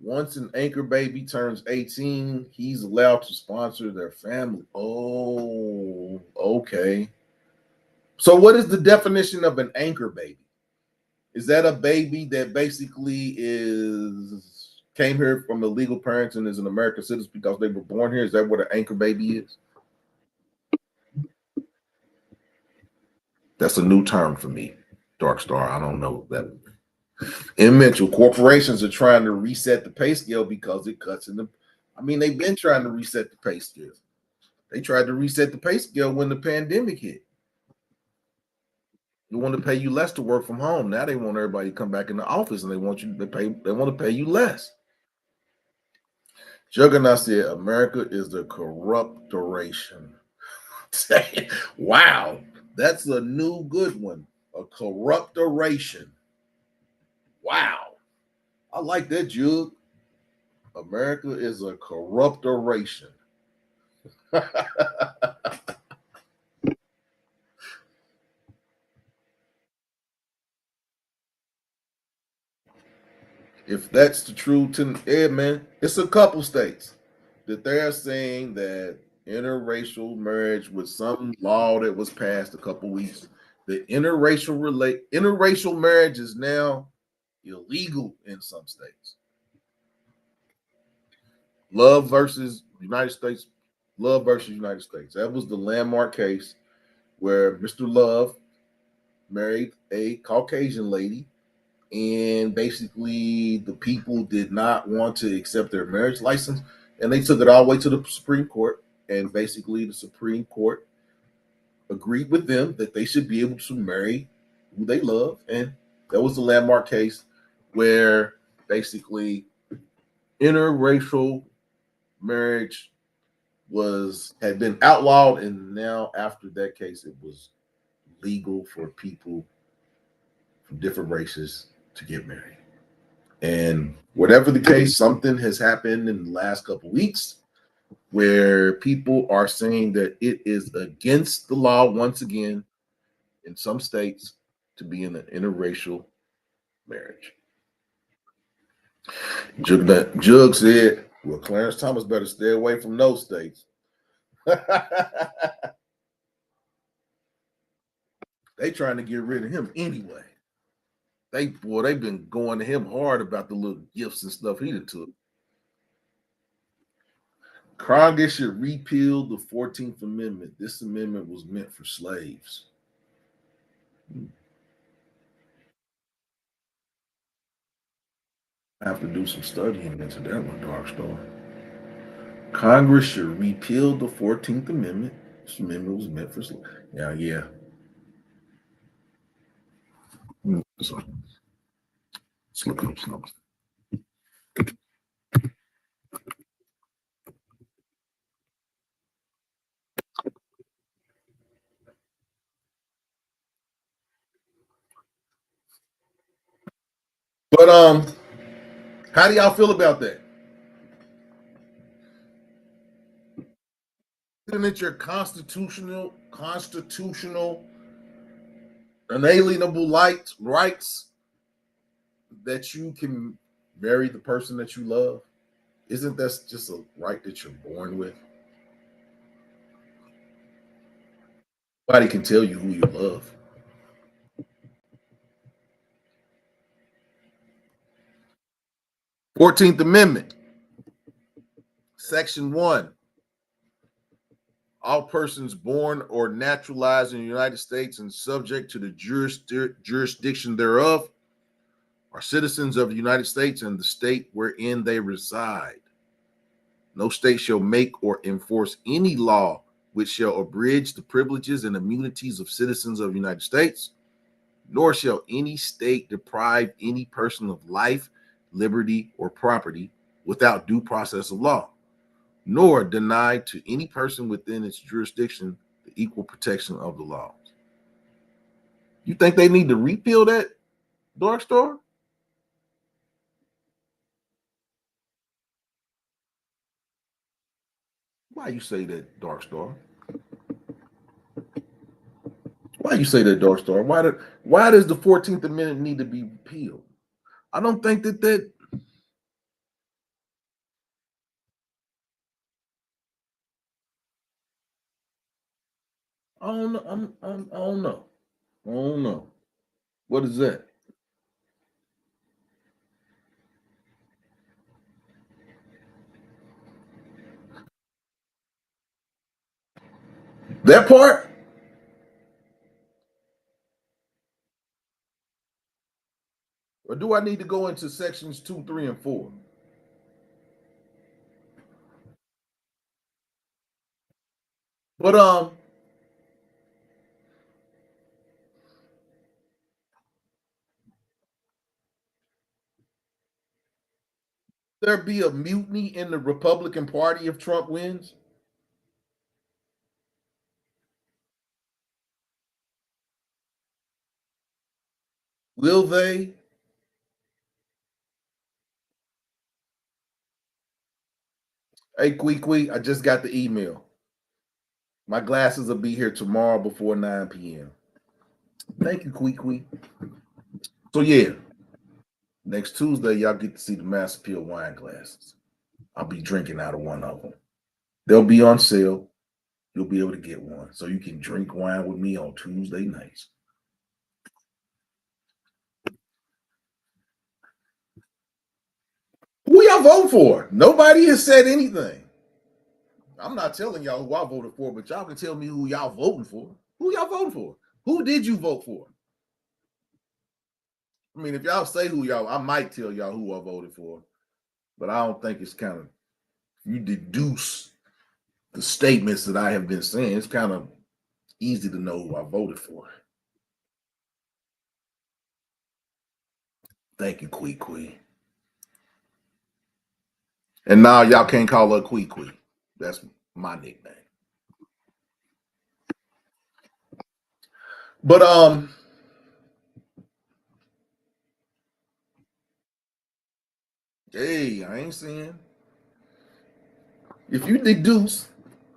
Once an anchor baby turns 18, he's allowed to sponsor their family. Oh, okay. So, what is the definition of an anchor baby? Is that a baby that basically is came here from illegal parents and is an American citizen because they were born here? Is that what an anchor baby is? That's a new term for me, Dark Star. I don't know that. In Mitchell, corporations are trying to reset the pay scale because it cuts in the. I mean, they've been trying to reset the pay scale. They tried to reset the pay scale when the pandemic hit. They want to pay you less to work from home. Now they want everybody to come back in the office and they want you to pay. They want to pay you less. Juggernaut said, "America is the corruptoration." Wow, that's a new good one. A corruptoration. Wow, I like that, Jug. America is a corruptoration. If that's the truth, yeah, man, it's a couple states that they're saying that interracial marriage with some law that was passed a couple weeks, the interracial marriage is now illegal in some states. Love versus United States, Love versus United States. That was the landmark case where Mr. Love married a Caucasian lady, and basically the people did not want to accept their marriage license, and they took it all the way to the Supreme Court, and basically the Supreme Court agreed with them that they should be able to marry who they love, and that was the landmark case where basically interracial marriage was had been outlawed, and now after that case it was legal for people from different races to get married. And whatever the case, something has happened in the last couple of weeks where people are saying that it is against the law once again in some states to be in an interracial marriage. Jug said, well, Clarence Thomas better stay away from those states. They trying to get rid of him anyway. They've been going to him hard about the little gifts and stuff he took. Congress should repeal the 14th Amendment. This amendment was meant for slaves. I have to do some studying into that one, Dark Star. Congress should repeal the 14th Amendment. This amendment was meant for slaves. Yeah. So, let's look up something. But how do y'all feel about that? Isn't it your constitutional, unalienable rights that you can marry the person that you love? Isn't that just a right that you're born with? Nobody can tell you who you love. "14th Amendment, Section 1. All persons born or naturalized in the United States and subject to the jurisdiction thereof are citizens of the United States and the state wherein they reside. No state shall make or enforce any law which shall abridge the privileges and immunities of citizens of the United States, nor shall any state deprive any person of life, liberty, or property without due process of law, nor deny to any person within its jurisdiction the equal protection of the laws." You think they need to repeal that, Dark Star? Why you say that, Dark Star? Why you say that, Dark Star? Why does the 14th Amendment need to be repealed? I don't think that I don't know. I don't know. I don't know. What is that? That part? Or do I need to go into sections 2, 3, and 4? But there be a mutiny in the Republican Party if Trump wins? Will they? Hey, Quee, I just got the email. My glasses will be here tomorrow before 9 p.m. Thank you, Quee. So yeah, next Tuesday, y'all get to see the Master Peel wine glasses. I'll be drinking out of one of them. They'll be on sale. You'll be able to get one. So you can drink wine with me on Tuesday nights. Who y'all vote for? Nobody has said anything. I'm not telling y'all who I voted for, but y'all can tell me who y'all voting for. Who y'all voting for? Who did you vote for? I mean, if y'all say who y'all, I might tell y'all who I voted for, but I don't think it's kind of, you deduce the statements that I have been saying. It's kind of easy to know who I voted for. Thank you, Quee. And now y'all can't call her Quee. That's my nickname. But hey, I ain't saying. If you deduce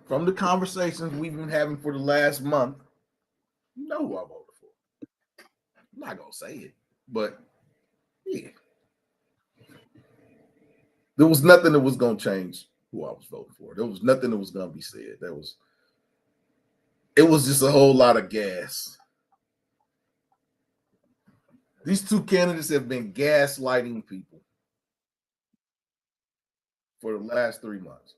from the conversations we've been having for the last month, you know who I voted for. I'm not gonna say it, but yeah. There was nothing that was going to change who I was voting for. There was nothing that was going to be said. It was just a whole lot of gas. These two candidates have been gaslighting people for the last 3 months.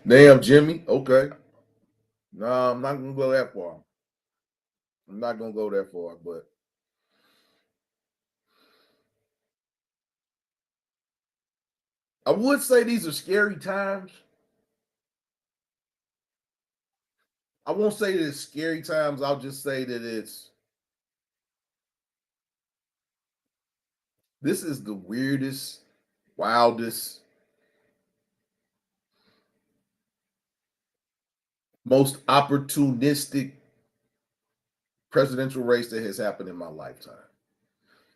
Damn, Jimmy. Okay. No, I'm not going to go that far. I'm not going to go that far, but I would say these are scary times. I won't say that it's scary times. I'll just say that this is the weirdest, wildest, most opportunistic presidential race that has happened in my lifetime.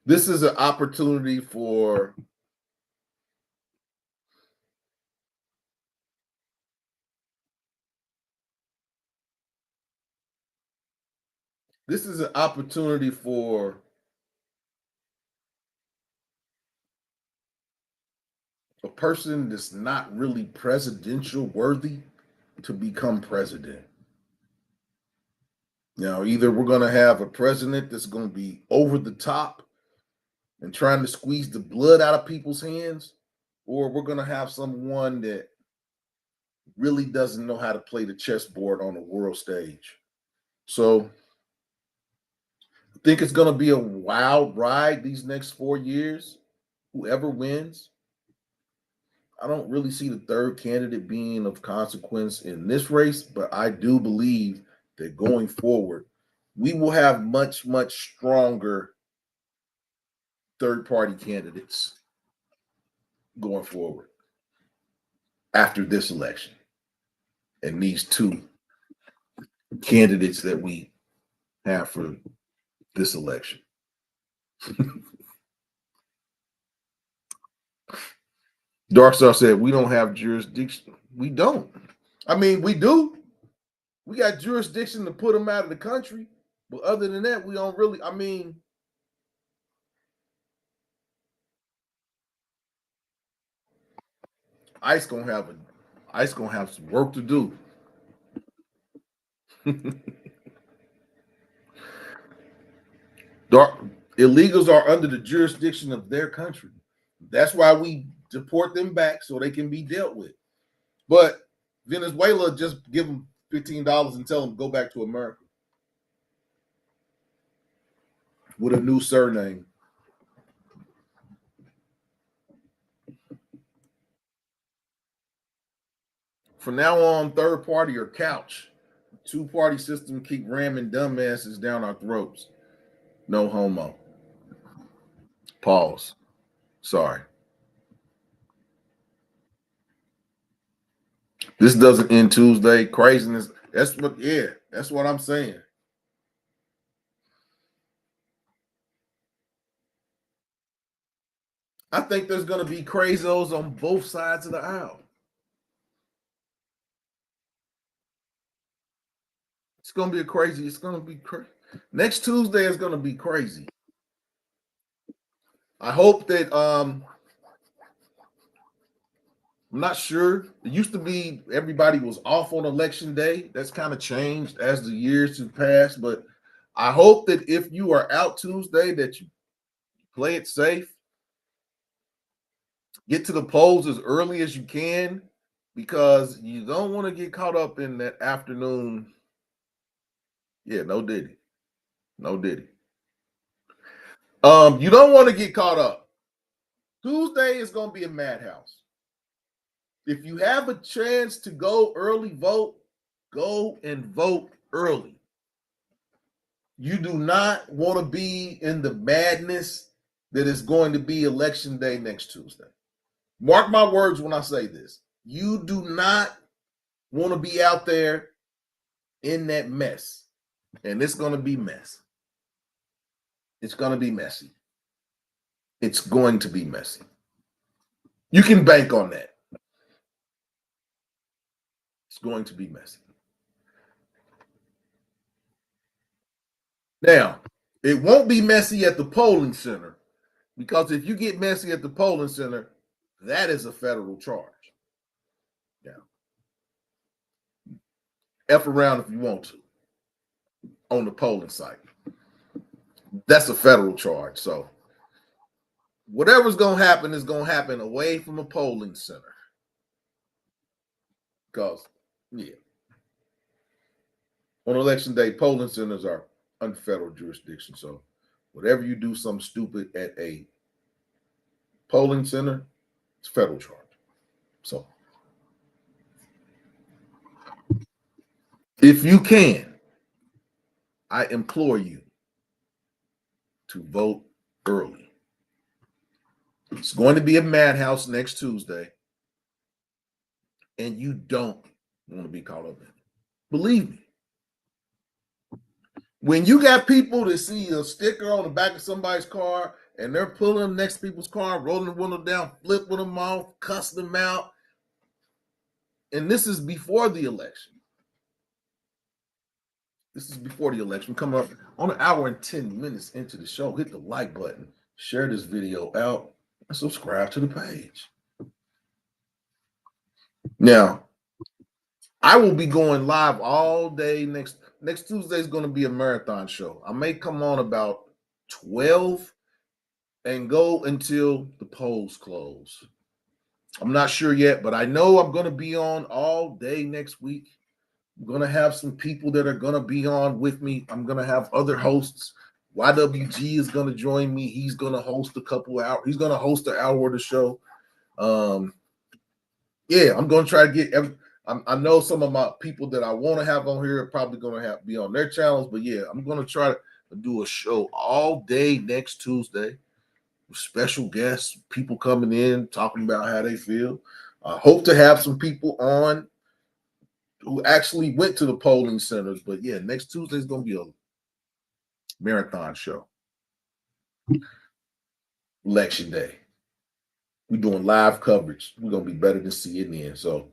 This is an opportunity for a person that's not really presidential worthy to become president. Now, either we're going to have a president that's going to be over the top and trying to squeeze the blood out of people's hands, or we're going to have someone that really doesn't know how to play the chessboard on the world stage. So I think it's going to be a wild ride these next 4 years. Whoever wins, I don't really see the third candidate being of consequence in this race, but I do believe that going forward, we will have much, much stronger third party candidates going forward after this election and these two candidates that we have for this election. Darkstar said, we don't have jurisdiction. We don't. I mean, we do. We got jurisdiction to put them out of the country. But other than that, we don't really. I mean, ICE gonna have some work to do. Dark illegals are under the jurisdiction of their country. That's why we deport them back so they can be dealt with. But Venezuela, just give them $15 and tell them go back to America with a new surname. From now on, third party or couch. Two-party system keep ramming dumbasses down our throats. No homo. Pause. Sorry. This doesn't end Tuesday. Craziness. That's what I'm saying. I think there's going to be crazos on both sides of the aisle. It's going to be crazy. Next Tuesday is going to be crazy. I hope that I'm not sure. It used to be everybody was off on election day. That's kind of changed as the years have passed, but I hope that if you are out Tuesday that you play it safe. Get to the polls as early as you can because you don't want to get caught up in that afternoon. Yeah, no diddy. No diddy. You don't want to get caught up. Tuesday is going to be a madhouse. If you have a chance to go early vote, go and vote early. You do not want to be in the madness that is going to be election day next Tuesday. Mark my words when I say this. You do not want to be out there in that mess. And it's going to be mess. It's going to be messy. It's going to be messy. You can bank on that. It's going to be messy. Now, it won't be messy at the polling center, because if you get messy at the polling center, that is a federal charge. Now, F around if you want to on the polling site. That's a federal charge. So whatever's going to happen is going to happen away from a polling center. Because, yeah, on election day, polling centers are under federal jurisdiction. So whatever you do something stupid at a polling center, it's federal charge. So if you can, I implore you to vote early. It's going to be a madhouse next Tuesday, and you don't want to be caught up in it. Believe me. When you got people that see a sticker on the back of somebody's car and they're pulling them next to people's car, rolling the window down, flipping them off, cussing them out, and this is before the election. This is before the election. Coming up on an hour and 10 minutes into the show. Hit the like button, share this video out, and subscribe to the page. Now, I will be going live all day next Tuesday is going to be a marathon show. I may come on about 12 and go until the polls close. I'm not sure yet, but I know I'm going to be on all day next week. I'm going to have some people that are going to be on with me. I'm going to have other hosts. YWG is going to join me. He's going to host a couple hours. He's going to host an hour of the show. Yeah, I'm going to try to get I know some of my people that I want to have on here are probably going to have be on their channels, but yeah, I'm going to try to do a show all day next Tuesday with special guests, people coming in, talking about how they feel. I hope to have some people on who actually went to the polling centers, but yeah, next Tuesday is going to be a marathon show. Election day. We're doing live coverage. We're going to be better than CNN. So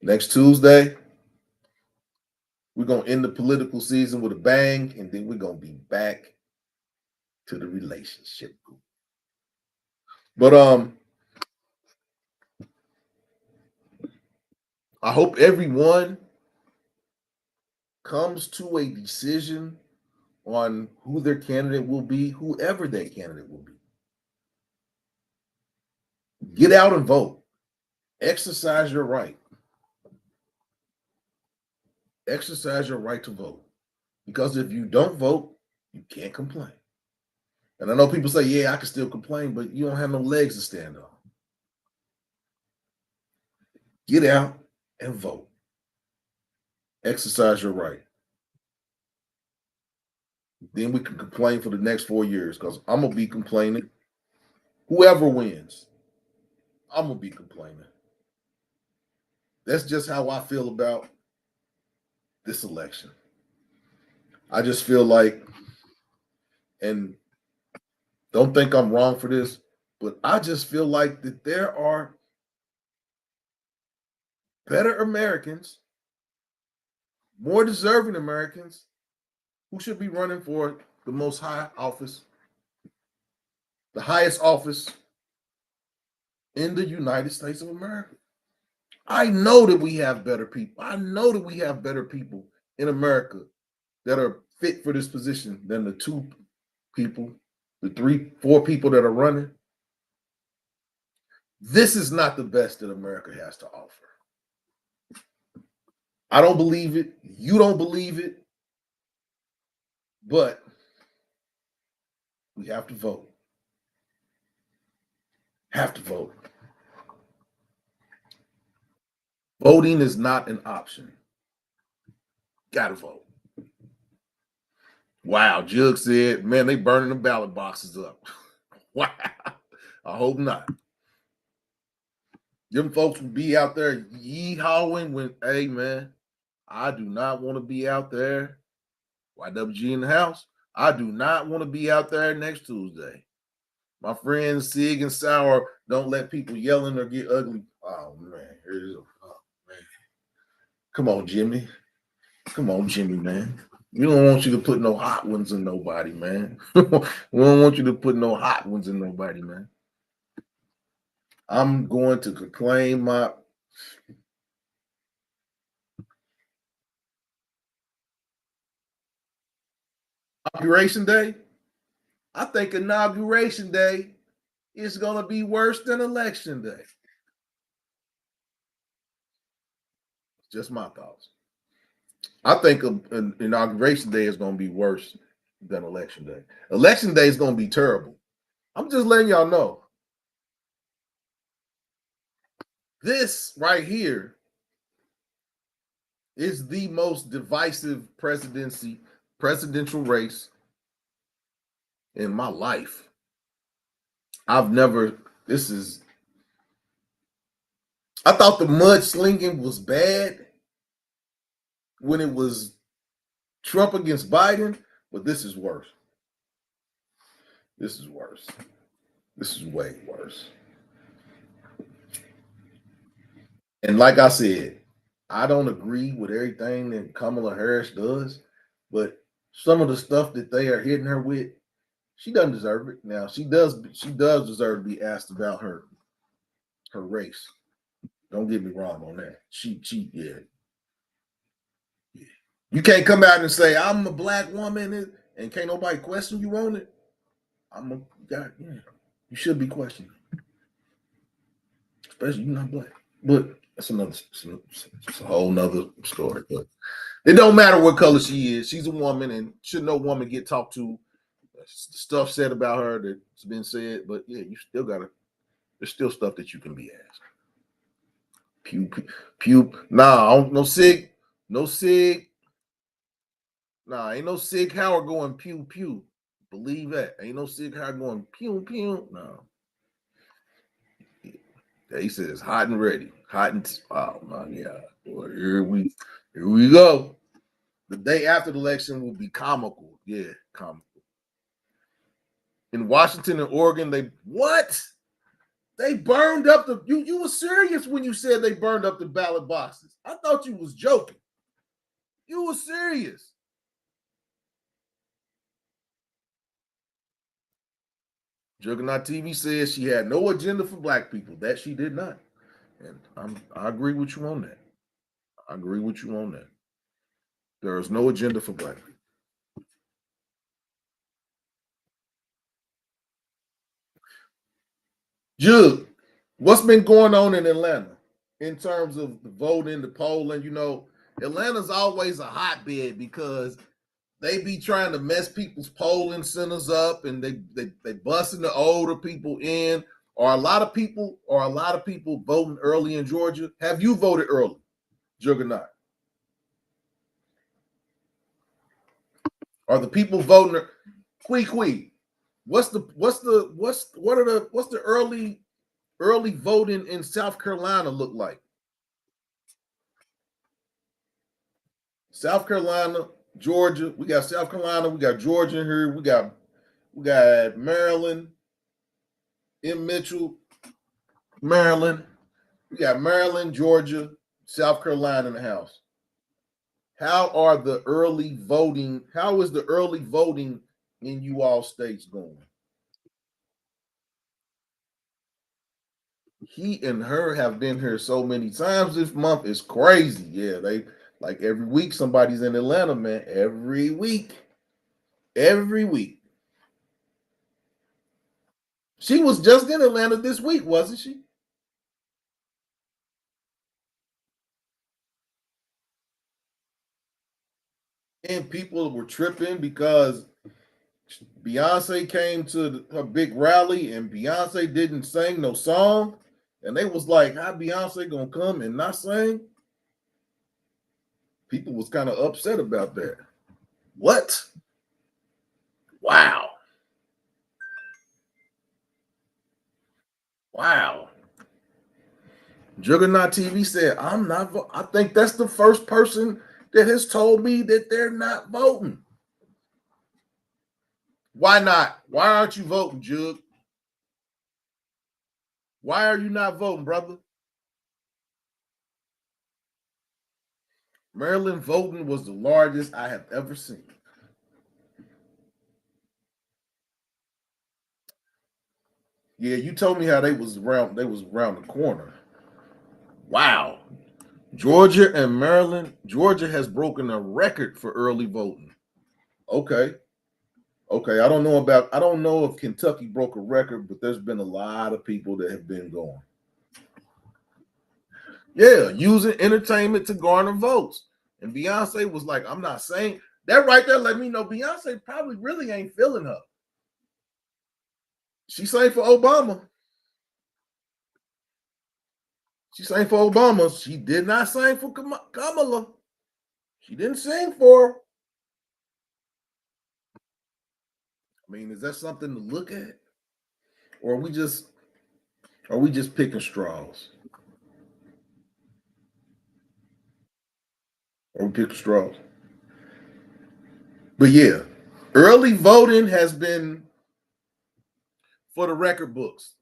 next Tuesday, we're going to end the political season with a bang, and then we're going to be back to the relationship. But I hope everyone comes to a decision on who their candidate will be, whoever that candidate will be. Get out and vote. Exercise your right. Exercise your right to vote. Because if you don't vote, you can't complain. And I know people say, yeah, I can still complain, but you don't have no legs to stand on. Get out and vote. Exercise your right. Then we can complain for the next 4 years, because I'm going to be complaining. Whoever wins, I'm going to be complaining. That's just how I feel about this election. I just feel like, and don't think I'm wrong for this, but I just feel like that there are better Americans, more deserving Americans who should be running for the most high office, the highest office in the United States of America. I know that we have better people. I know that we have better people in America that are fit for this position than the 2 people, the 3, 4 people that are running. This is not the best that America has to offer. I don't believe it. You don't believe it. But we have to vote. Have to vote. Voting is not an option. Gotta vote. Wow, Jug said, man, they burning the ballot boxes up. Wow. I hope not. Them folks will be out there yee-hawing when, hey, man, I do not want to be out there. YWG in the house. I do not want to be out there next Tuesday. My friends Sig and Sour don't let people yelling or get ugly. Oh, man. Oh, man. Come on, Jimmy. Come on, Jimmy, man. We don't want you to put no hot ones in nobody, man. We don't want you to put no hot ones in nobody, man. I'm going to proclaim my inauguration day. I think inauguration day is going to be worse than election day. Just my thoughts. I think an inauguration day is going to be worse than election day. Election day is going to be terrible. I'm just letting y'all know. This right here is the most divisive presidential race in my life. I've never, this is, I thought the mudslinging was bad when it was Trump against Biden, but this is worse. This is worse. This is way worse. And like I said, I don't agree with everything that Kamala Harris does, but some of the stuff that they are hitting her with, she doesn't deserve it. Now she does deserve to be asked about her race. Don't get me wrong on that. Yeah. You can't come out and say I'm a black woman and can't nobody question you on it. I'm a guy. Yeah, you should be questioned, especially you're not black. But that's it's a whole nother story. But it don't matter what color she is. She's a woman, and should no woman get talked to? Stuff said about her that's been said, but yeah, you still gotta. There's still stuff that you can be asked. Pew. Nah, no Sig, no Sig. Nah, ain't no Sig Howard going pew pew. Believe that. Ain't no Sig Howard going pew pew. No. Yeah, he says hot and ready. Hot and oh my God. Well, here we go. The day after the election will be comical. Yeah, comical. In Washington and Oregon, they what? They burned up the you were serious when you said they burned up the ballot boxes. I thought you was joking. You were serious. Juggernaut TV says she had no agenda for black people. That she did not. And I agree with you on that. I agree with you on that. There is no agenda for black people. Jug, what's been going on in Atlanta in terms of the voting, the polling? You know, Atlanta's always a hotbed because they be trying to mess people's polling centers up, and they busting the older people in. Or a lot of people voting early in Georgia. Have you voted early, Juggernaut? Are the people voting? Quee. What's the early voting in South Carolina look like? South Carolina, Georgia. We got South Carolina. We got Georgia in here. We got Maryland. M. Mitchell, Maryland. We got Maryland, Georgia, South Carolina in the house. How are the early voting? How is the early voting in you all states going? He and her have been here so many times this month. It's crazy. Yeah, they like every week somebody's in Atlanta, man. Every week. Every week. She was just in Atlanta this week, wasn't she? And people were tripping because Beyonce came to her big rally and Beyonce didn't sing no song. And they was like, how Beyonce gonna come and not sing? People was kind of upset about that. What? Wow. Wow. Juggernaut TV said, I'm not I think that's the first person that has told me that they're not voting. Why not? Why aren't you voting, Jug? Why are you not voting, brother? Maryland voting was the largest I have ever seen. Yeah, you told me how they was around the corner. Wow. Georgia and Maryland. Georgia has broken a record for early voting. Okay. Okay. I don't know if Kentucky broke a record, but there's been a lot of people that have been going. Yeah, using entertainment to garner votes. And Beyonce was like, I'm not saying that right there. Let me know Beyonce probably really ain't feeling her. She sang for Obama. She sang for Obama. She did not sing for Kamala. She didn't sing for her. I mean, is that something to look at? Or are we just picking straws? Are we picking straws? But yeah, early voting has been for the record books.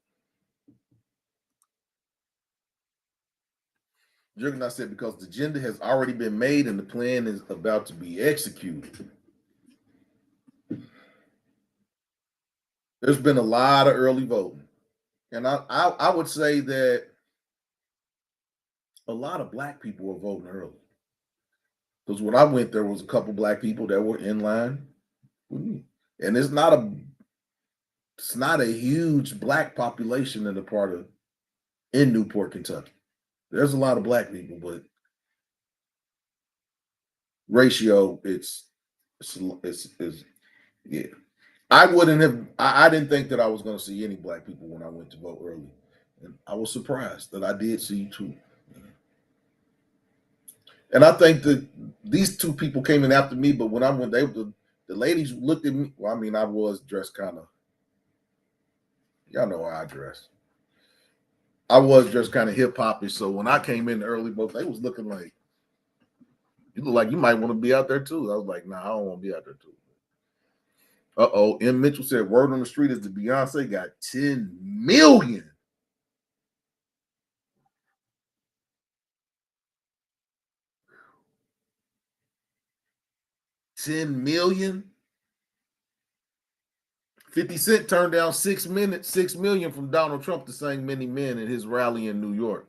Juggernaut said because the agenda has already been made and the plan is about to be executed. There's been a lot of early voting. And I would say that a lot of black people were voting early. Because when I went, there was a couple black people that were in line with me. And it's not a huge black population in the part of in Newport, Kentucky. There's a lot of black people, but ratio, it's yeah. I wouldn't have. I didn't think that I was going to see any black people when I went to vote early, and I was surprised that I did see two. And I think that these two people came in after me, but when I went, the ladies looked at me. Well, I mean, I was dressed kind of. Y'all know how I dress. I was dressed kind of hip hoppy, so when I came in early vote, they was looking like you look like you might want to be out there too. I was like, nah, I don't want to be out there too. Uh-oh. M. Mitchell said word on the street is that Beyonce got 10 million. 10 million. 50 Cent turned down 6 million from Donald Trump to sing Many Men at his rally in New York.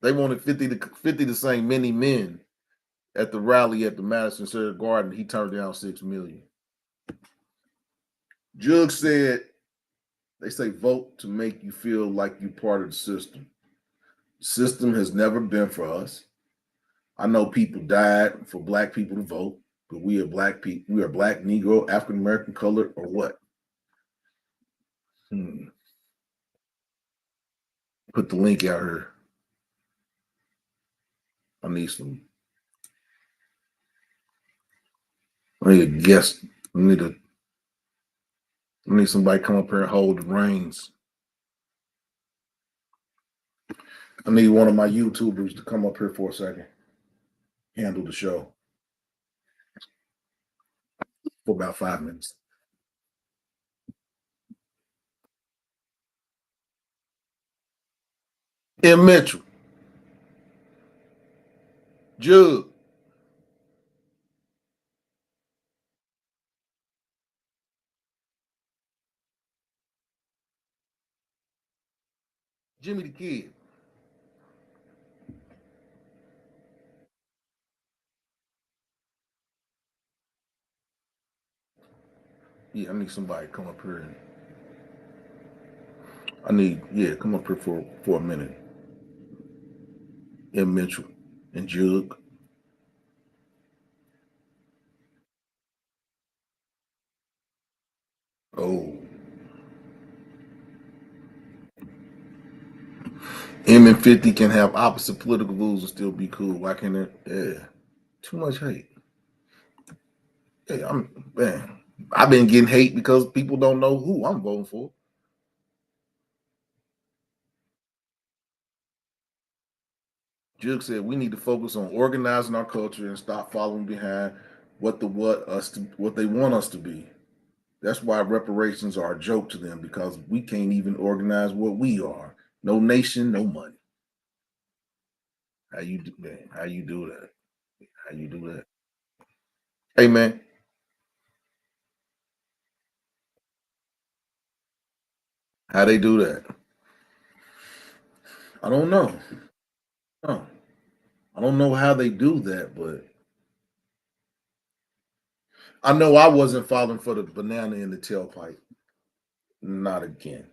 They wanted 50 to sing Many Men at the rally at the Madison Square Garden. He turned down 6 million. Jug said they say vote to make you feel like you're part of the system. The system has never been for us. I know people died for black people to vote, but we are black people. We are black, Negro, African American, colored, or what? Put the link out here. I need some. I need a guest. I need somebody to come up here and hold the reins. I need one of my YouTubers to come up here for a second, handle the show for about 5 minutes. M. Mitchell, Jug, Jimmy the Kid. Yeah, I need somebody to come up here and come up here for a minute. M. Mitchell and Jug. Oh, M and 50 can have opposite political views and still be cool. Why can't it? Yeah, too much hate. Hey, man. I've been getting hate because people don't know who I'm voting for. Jug said we need to focus on organizing our culture and stop following behind what they want us to be. That's why reparations are a joke to them because we can't even organize what we are. No nation, no money. How you do that? How you do that? How you do that? Hey man, how they do that? I don't know. No, I don't know how they do that, but I know I wasn't falling for the banana in the tailpipe. Not again.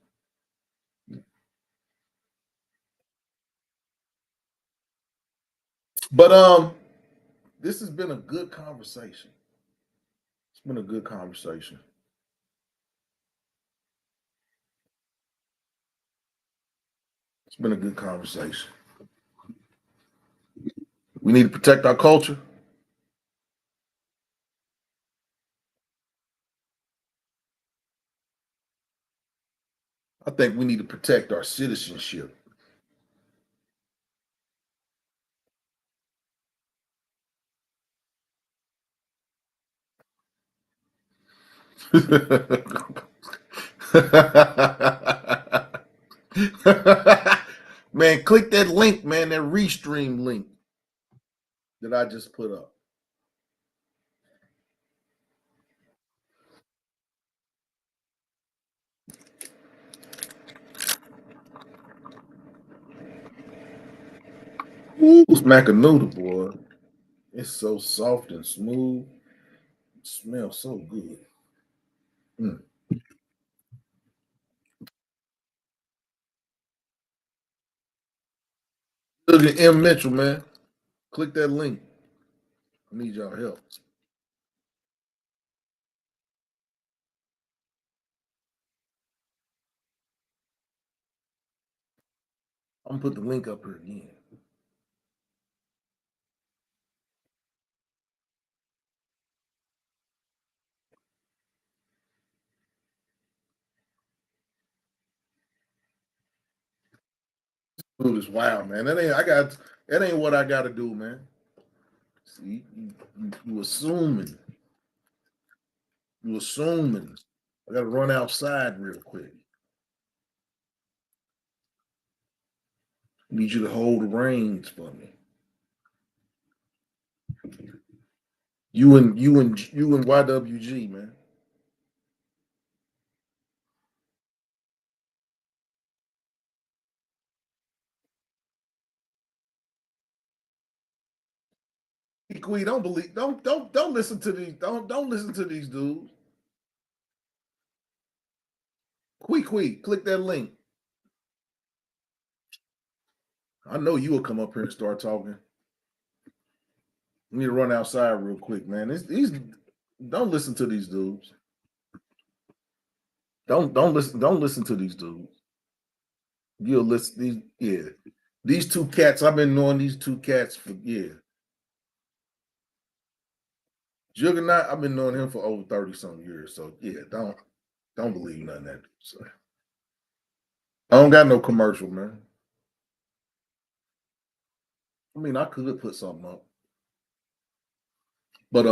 But this has been a good conversation. It's been a good conversation. It's been a good conversation. We need to protect our culture. I think we need to protect our citizenship. Man, click that link, man, that Restream link that I just put up. Ooh, smack a noodle, boy. It's so soft and smooth. It smells so good. Mm. Look at M. Mitchell, man. Click that link. I need y'all help. I'm gonna put the link up here again. Dude, it's wild, man. That ain't what I gotta do, man. See, you assuming. You assuming. I gotta run outside real quick. Need you to hold the reins for me. You and YWG, man. Quee, don't listen to these don't listen to these dudes. Quee, click that link. I know you will come up here and start talking. We need to run outside real quick, man. These don't listen to these dudes. Don't listen to these dudes. You'll listen these yeah. These two cats, I've been knowing these two cats for yeah. Juggernaut, I've been knowing him for over 30 some years. So yeah, don't believe nothing that so. I don't got no commercial, man. I mean, I could put something up. But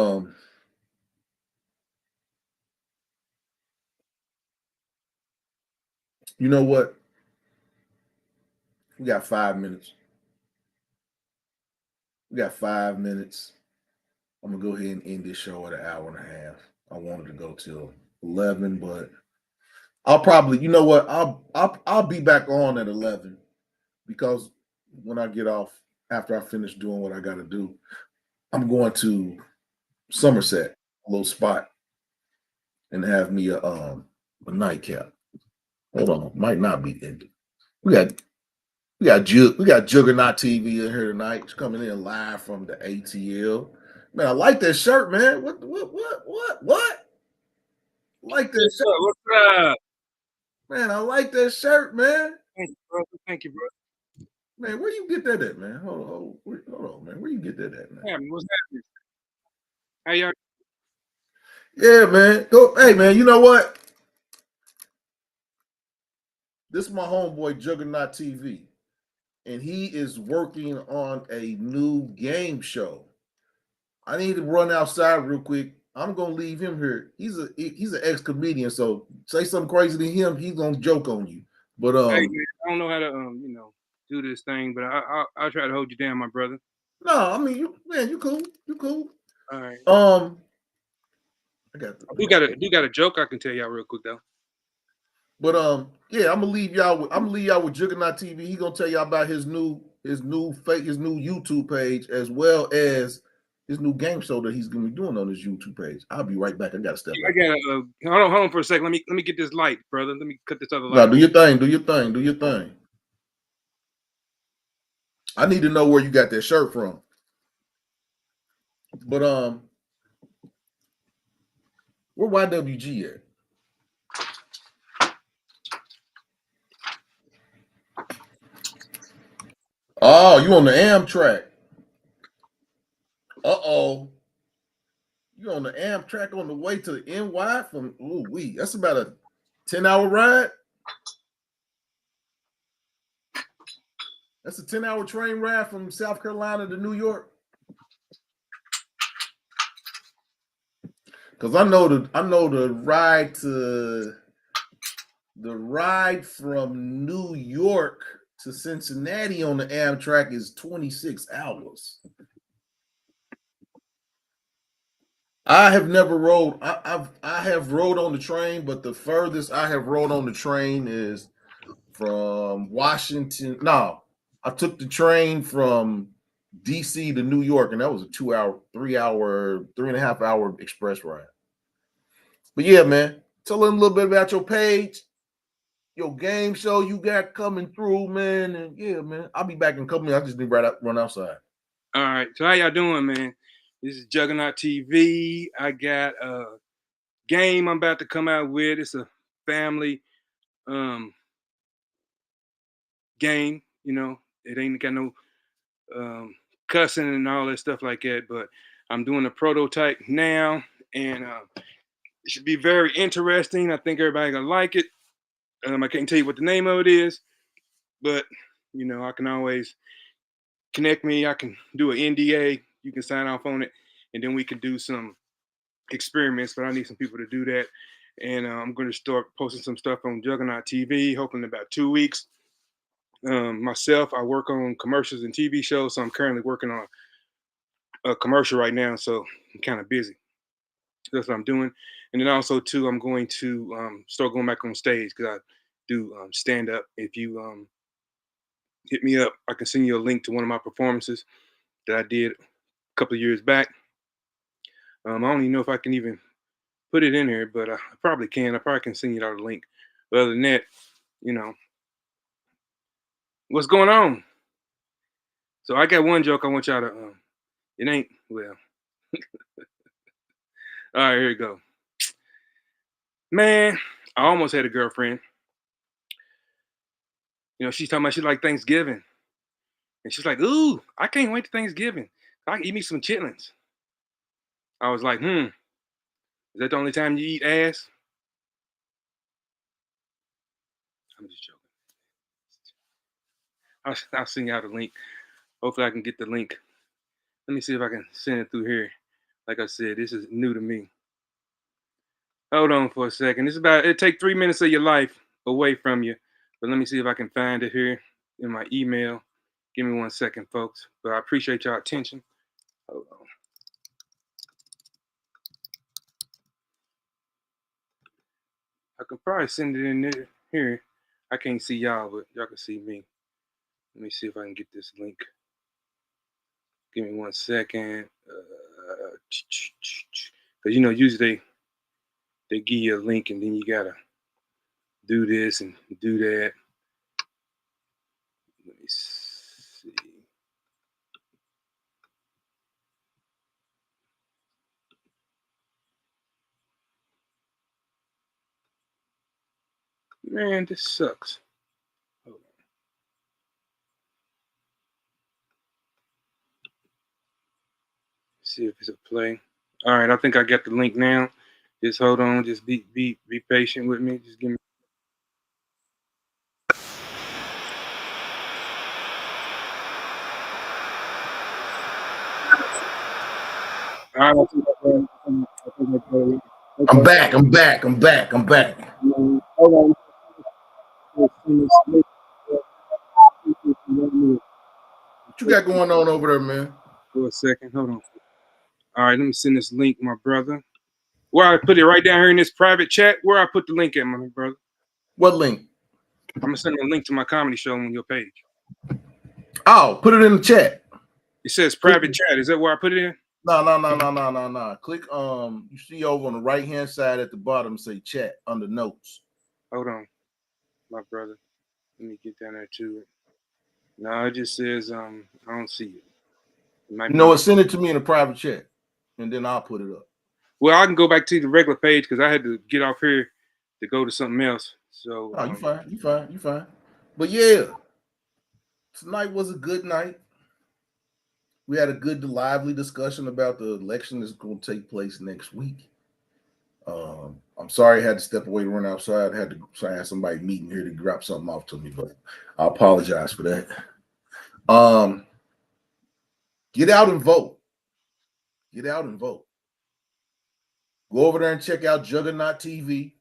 you know what? We got 5 minutes. We got 5 minutes. I'm gonna go ahead and end this show at an hour and a half. I wanted to go till 11, but I'll probably, you know what? I'll be back on at 11 because when I get off after I finish doing what I got to do, I'm going to Somerset, a little spot, and have me a nightcap. Hold on, might not be ended. We got we got Juggernaut TV in here tonight. It's coming in live from the ATL. Man, I like that shirt, man. What? Like that What's shirt, up? What's up? man. I like that shirt, man. Thank you, brother. Thank you, bro. Man, where you get that at, man? Hold on, man. Where you get that at, man? What's happening? What's happening? How y'all? Yeah, man. Go, hey, man. You know what? This is my homeboy Juggernaut TV, and he is working on a new game show. I need to run outside real quick. I'm gonna leave him here. He's an ex comedian, so say something crazy to him, he's gonna joke on you. But Hey, man, I don't know how to, do this thing, but I'll try to hold you down, my brother. No, I mean you cool. You cool. All right. I got I do got a joke I can tell y'all real quick though. But yeah, I'm gonna leave y'all with Juggernaut TV. He gonna tell y'all about his new YouTube page, as well as his new game show that he's gonna be doing on his YouTube page. I'll be right back. I gotta step I back. gotta hold on for a second. Let me get this light, brother. Let me cut this other light. No, do your thing. Do your thing. Do your thing. I need to know where you got that shirt from. But where YWG at? Oh, you on the Amtrak. Uh-oh. You on the Amtrak on the way to NY from that's about a 10-hour ride. That's a 10-hour train ride from South Carolina to New York. Because I know the ride from New York to Cincinnati on the Amtrak is 26 hours. I have never rode. I have rode on the train, but the furthest I have rode on the train is from Washington. No, I took the train from DC to New York, and that was a 2-hour, 3-hour, 3.5-hour express ride. But yeah, man, tell them a little bit about your page, your game show you got coming through, man. And yeah, man, I'll be back in a couple minutes. I just need to run outside. All right. So how y'all doing, man? This is Juggernaut TV. I got a game I'm about to come out with. It's a family game. You know, it ain't got no cussing and all that stuff like that. But I'm doing a prototype now, and it should be very interesting. I think everybody gonna like it. I can't tell you what the name of it is, but you know, I can always connect me. I can do an NDA. You can sign off on it, and then we can do some experiments. But I need some people to do that, and I'm going to start posting some stuff on Juggernaut TV. Hopefully, in about 2 weeks. Myself, I work on commercials and TV shows, so I'm currently working on a commercial right now. So I'm kind of busy. That's what I'm doing, and then also too, I'm going to start going back on stage because I do stand up. If you hit me up, I can send you a link to one of my performances that I did a couple of years back. I don't even know if I can even put it in here, but I probably can. I probably can send you out a link. But other than that, you know, what's going on? So I got one joke I want y'all to. It ain't well. All right, here we go. Man, I almost had a girlfriend. You know, she's talking about she like Thanksgiving, and she's like, "Ooh, I can't wait to Thanksgiving. I can eat me some chitlins." I was like, "Is that the only time you eat ass?" I'm just joking. I'll send you out a link. Hopefully, I can get the link. Let me see if I can send it through here. Like I said, this is new to me. Hold on for a second. It take 3 minutes of your life away from you. But let me see if I can find it here in my email. Give me 1 second, folks. But I appreciate y'all attention. Hold on. I could probably send it in there here. I can't see y'all, but y'all can see me. Let me see if I can get this link. Give me 1 second. Because you know, usually they give you a link and then you gotta do this and do that. Let me see. Man, this sucks. Hold on. See if it's a play. All right, I think I got the link now. Just hold on. Just be patient with me. Just give me. All right, I'm back. Hold on. What you got going on over there, man? For a second, hold on. All right, let me send this link, my brother. Where I put it right down here in this private chat. Where I put the link at, my brother. What link? I'm gonna send a link to my comedy show on your page. Oh, put it in the chat. It says private chat. Is that where I put it in? No. Click you see over on the right hand side at the bottom say chat under notes. Hold on, my brother. Let me get down there to it. No, it just says I don't see it. You know what? Send it to me in a private chat, and then I'll put it up. Well, I can go back to the regular page because I had to get off here to go to something else. So you fine. But yeah, tonight was a good night. We had a good, lively discussion about the election that's going to take place next week. I'm sorry I had to step away to run outside. I had somebody meeting here to drop something off to me, but I apologize for that. Get out and vote. Get out and vote. Go over there and check out Juggernaut TV.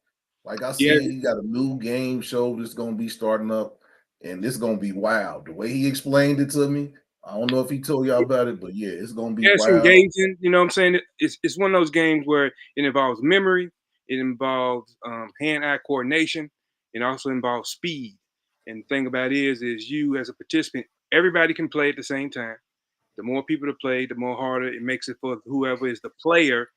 Like I said, he got a new game show that's going to be starting up, and it's going to be wild. The way he explained it to me, I don't know if he told y'all about it, but yeah, it's going to be wild. It's engaging. You know what I'm saying? It's one of those games where it involves memory, it involves hand-eye coordination, and also involves speed. And the thing about it is you as a participant, everybody can play at the same time. The more people to play, the more harder it makes it for whoever is the player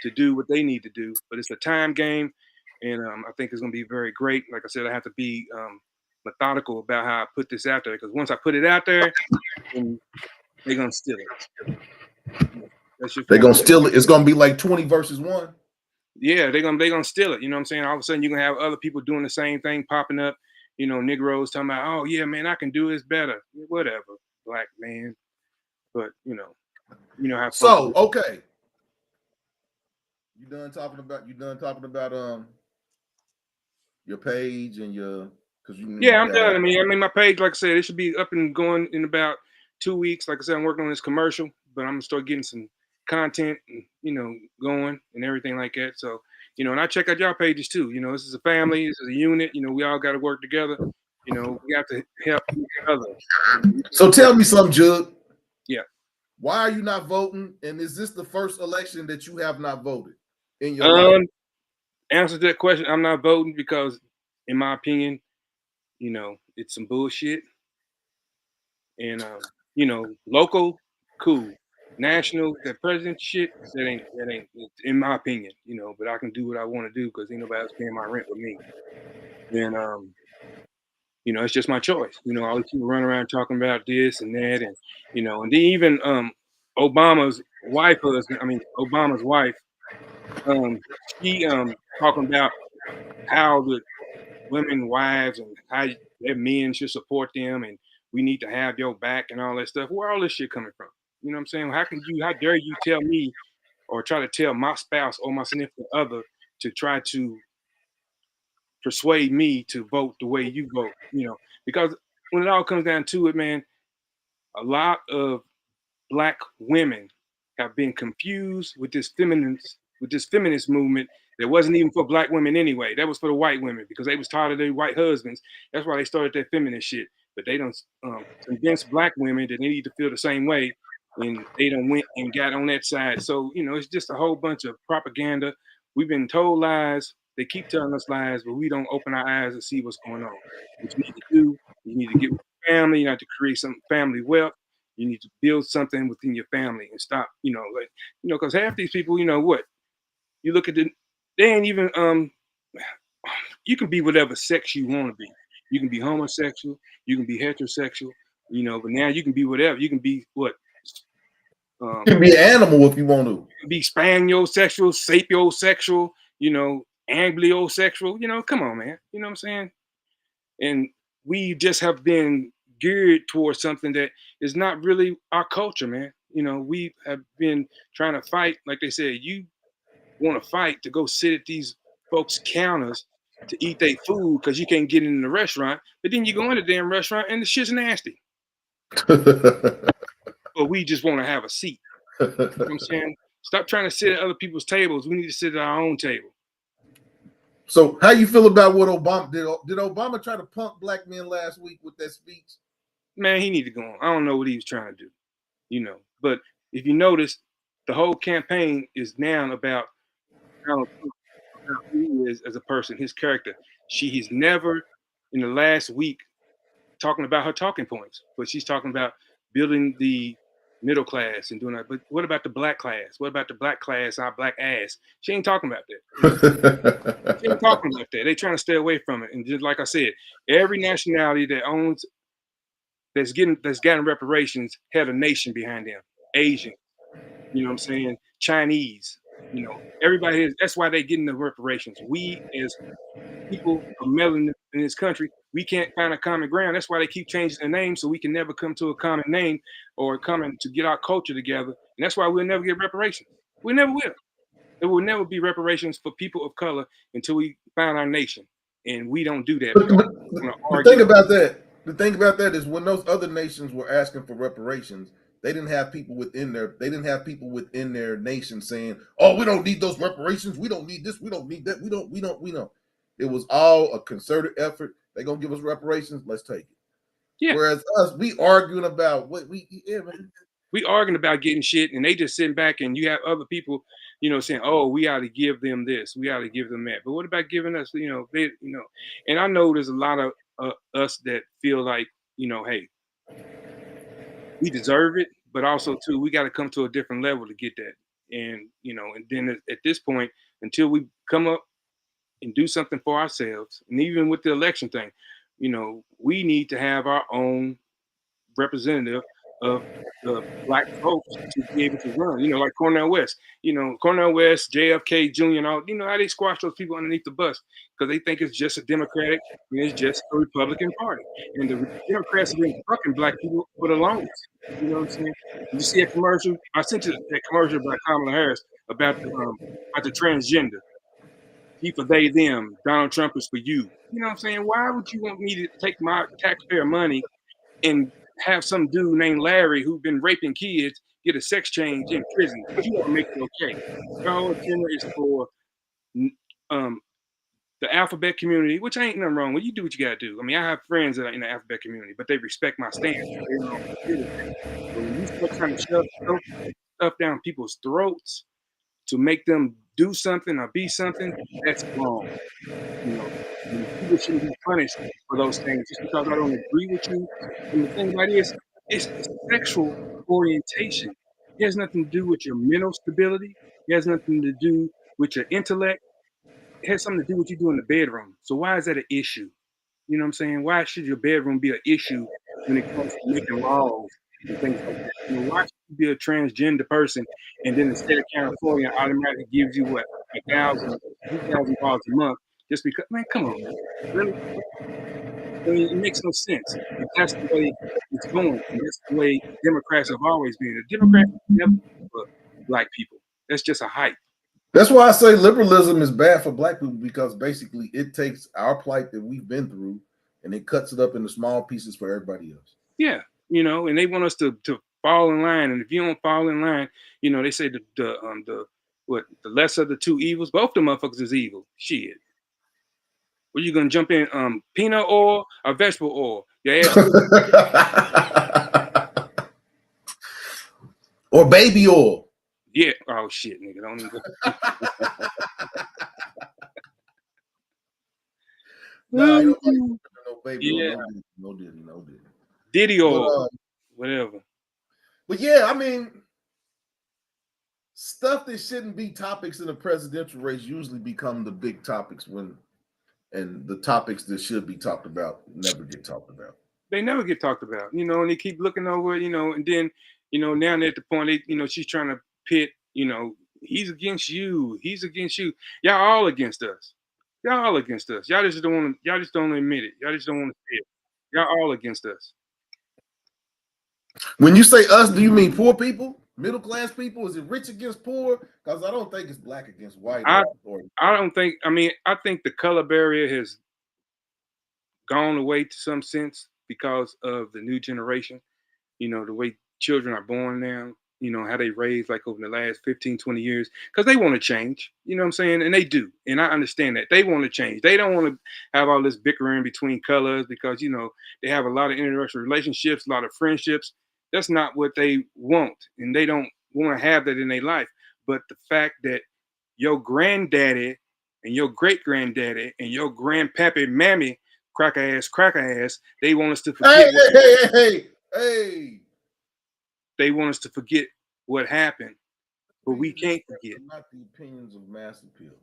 to do what they need to do. But it's a time game, and I think it's going to be very great. Like I said, I have to be methodical about how I put this out there, because once I put it out there, they're going to steal it. They're going to steal it. It's going to be like 20 versus 1. Yeah, they're gonna steal it. You know what I'm saying? All of a sudden, you're gonna have other people doing the same thing popping up. You know, Negroes talking about, oh yeah, man, I can do this better. Whatever, black man. But you know how. So okay, you done talking about your page and your Yeah, I'm done. I mean, my page, like I said, it should be up and going in about 2 weeks. Like I said, I'm working on this commercial, but I'm gonna start getting some content, and, going and everything like that. So, and I check out y'all pages too. This is a family, this is a unit. We all got to work together. We have to help each other. So tell me something, Jug. Yeah. Why are you not voting? And is this the first election that you have not voted in your life? Answer to that question, I'm not voting because, in my opinion, it's some bullshit. And local, cool. National, that president shit, that ain't in my opinion, but I can do what I want to do because ain't nobody else paying my rent with me. And it's just my choice. All these people run around talking about this and that, and and then even Obama's wife, she talking about how the women wives and how their men should support them, and we need to have your back and all that stuff. Where all this shit coming from? You know what I'm saying? How dare you tell me or try to tell my spouse or my significant other to try to persuade me to vote the way you vote? Because when it all comes down to it, man, a lot of black women have been confused with this feminist movement that wasn't even for black women anyway. That was for the white women because they was tired of their white husbands. That's why they started that feminist shit. But they don't convince black women that they need to feel the same way, and they don't went and got on that side. So it's just a whole bunch of propaganda. We've been told lies. They keep telling us lies, but we don't open our eyes to see what's going on. What you need to do, you need to get with your family. You have to create some family wealth. You need to build something within your family and stop, because half these people, what? You look at they ain't even, you can be whatever sex you want to be. You can be homosexual, you can be heterosexual, but now you can be whatever. You can be what? You can be an animal if you want to. Be spaniosexual, sapiosexual, amblyosexual, come on, man. You know what I'm saying? And we just have been geared towards something that is not really our culture, man. We have been trying to fight, like they said, you want to fight to go sit at these folks' counters to eat their food because you can't get in the restaurant, but then you go in the damn restaurant and the shit's nasty. But we just want to have a seat. You know what I'm saying? Stop trying to sit at other people's tables. We need to sit at our own table. So how you feel about what Obama did? Did Obama try to punk black men last week with that speech? man, he need to go on. I don't know what he was trying to do, you know. But if you notice, the whole campaign is now about Donald Trump, about who he is as a person, his character. He's never in the last week talking about her talking points, but she's talking about building the middle class and doing that. But what about the black class? What about the black class, our black ass? She ain't talking about that. You know, she ain't talking about that. They trying to stay away from it. And just like I said, every nationality that owns that's gotten reparations had a nation behind them. Asian, you know what I'm saying? Chinese, you know, everybody is that's why they getting the reparations. We as people of melanin in this country, we can't find a common ground. That's why they keep changing the name so we can never come to a common name or common to get our culture together. And that's why we'll never get reparations. We never will. There will never be reparations for people of color until we find our nation. And we don't do that But because we want to argue. the thing about that is when those other nations were asking for reparations, they didn't have people within their nation saying, "Oh, we don't need those reparations. We don't need this. We don't need that. We don't." It was all a concerted effort. They're gonna give us reparations. Let's take it. Yeah. Whereas us, we arguing about what we yeah, man. We arguing about getting shit, and they just sitting back, and you have other people, you know, saying, "Oh, we ought to give them this, we ought to give them that." But what about giving us, you know, they, you know? And I know there's a lot of us that feel like, you know, hey, we deserve it, but also too, we got to come to a different level to get that. And you know, and then at this point, until we come up and do something for ourselves, and even with the election thing, you know, we need to have our own representative of the black folks to be able to run. You know, like Cornel West. You know, Cornel West, JFK Jr. and all. You know how they squash those people underneath the bus because they think it's just a Democratic and it's just a Republican Party. And the Democrats have been fucking black people for the longest. You know what I'm saying? You see a commercial? I sent you that commercial by Kamala Harris about the transgender. He for they them. Donald Trump is for you. You know what I'm saying? Why would you want me to take my taxpayer money and have some dude named Larry who's been raping kids get a sex change in prison? But you want to make it okay. Your whole agenda is for um, the alphabet community, which ain't nothing wrong with. You do what you gotta do. I mean, I have friends that are in the alphabet community, but they respect my stance. They don't do that. But when you start trying to shove stuff down people's throats to make them do something or be something, that's wrong. You know, and people shouldn't be punished for those things just because I don't agree with you. And the thing about it is, it's sexual orientation. It has nothing to do with your mental stability. It has nothing to do with your intellect. It has something to do with what you do in the bedroom. So why is that an issue? You know what I'm saying? Why should your bedroom be an issue when it comes to making laws and things like that? You know, why should you be a transgender person and then the state of California automatically gives you what, $2,000 a month just because? Man, come on, man. Really? I mean, it makes no sense. But that's the way it's going, and that's the way Democrats have always been. The Democrats never for black people. That's just a hype. That's why I say liberalism is bad for black people because basically it takes our plight that we've been through and it cuts it up into small pieces for everybody else. Yeah, you know, and they want us to fall in line, and if you don't fall in line, you know, they say the lesser of the two evils. Both the motherfuckers is evil. Shit. What you gonna jump in? Peanut oil or vegetable oil? Your ass. Or baby oil. Yeah. Oh shit, nigga. Don't even. Nah, ain't nobody no baby Yeah. oil. No diddy. Diddy oil. Whatever. But yeah, I mean, stuff that shouldn't be topics in a presidential race usually become the big topics and the topics that should be talked about never get talked about. They never get talked about, you know, and they keep looking over, you know, and then, you know, now they're at the point they, you know, she's trying to pit, you know, he's against you, he's against you. Y'all all against us. Y'all all against us. Y'all just don't admit it. Y'all just don't want to say it. Y'all all against us. When you say us, do you mean poor people, middle class people? Is it rich against poor? Because I don't think it's black against white. I don't think, I mean, I think the color barrier has gone away to some sense because of the new generation. You know, the way children are born now. you know, how they raised like over the last 15, 20 years, because they want to change, you know what I'm saying? And they do. And I understand that. They want to change. They don't want to have all this bickering between colors because, you know, they have a lot of interracial relationships, a lot of friendships. That's not what they want. And they don't want to have that in their life. But the fact that your granddaddy and your great granddaddy and your grandpappy mammy cracker ass, they want us to Hey, forget what hey. they want us to forget what happened. But we These can't forget. are not the opinions of Mass Appeal.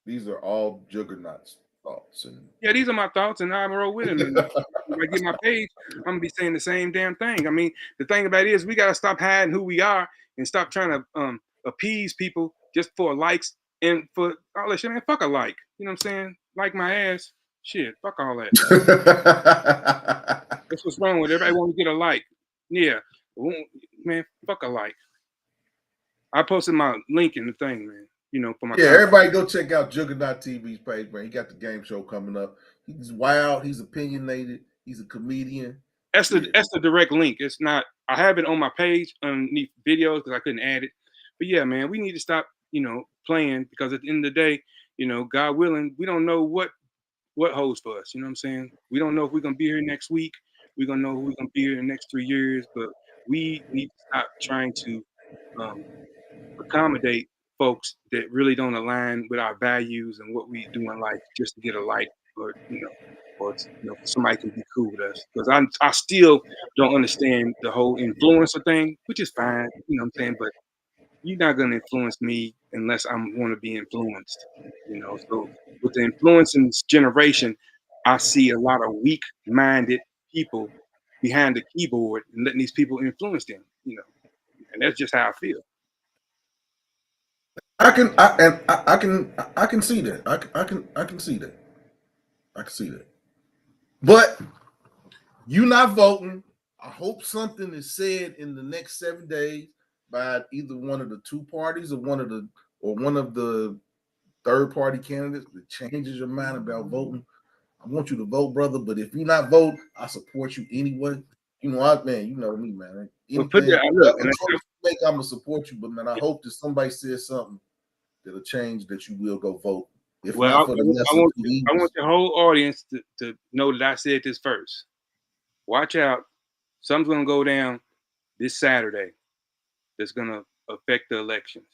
These are all Juggernaut's thoughts. And Yeah, these are my thoughts, and I'm roll with them. And if I get my page, I'm gonna be saying the same damn thing. I mean, the thing about it is, we gotta stop hiding who we are and stop trying to appease people just for likes and for all that shit. Man, fuck a like. You know what I'm saying? Like my ass. Shit, fuck all that. That's what's wrong with everybody. Want to get a like? Yeah, man, fuck a like. I posted my link in the thing, man. You know, for my Yeah, content. everybody go check out Juggernaut TV's page, man. He got the game show coming up. He's wild. He's opinionated. He's a comedian. That's the Yeah. that's the direct link. It's not. I have it on my page underneath videos because I couldn't add it. But yeah, man, we need to stop, you know, playing because at the end of the day, you know, God willing, we don't know what holds for us. You know what I'm saying? We don't know if we're gonna be here next week. We don't know who we're gonna be here in the next 3 years. But we need to stop trying to um, accommodate folks that really don't align with our values and what we do in life just to get a like or you know, somebody can be cool with us. Because I still don't understand the whole influencer thing, which is fine, you know what I'm saying, but you're not gonna influence me unless I want to be influenced, you know. So with the influencing generation, I see a lot of weak-minded people behind the keyboard and letting these people influence them, you know, and that's just how I feel. I can see that. I can see that. I can see that. But you not voting. I hope something is said in the next 7 days by either one of the two parties or one of the third party candidates that changes your mind about voting. I want you to vote, brother. But if you not vote, I support you anyway. You know, man, you know me, man. But put Anything, that look, whatever and choice you make, I'm gonna support you. But man, I hope that somebody says something that'll change that you will go vote. If well, not for the lesser two I evils. want the whole audience to know that I said this first. Watch out. Something's going to go down this Saturday that's going to affect the elections.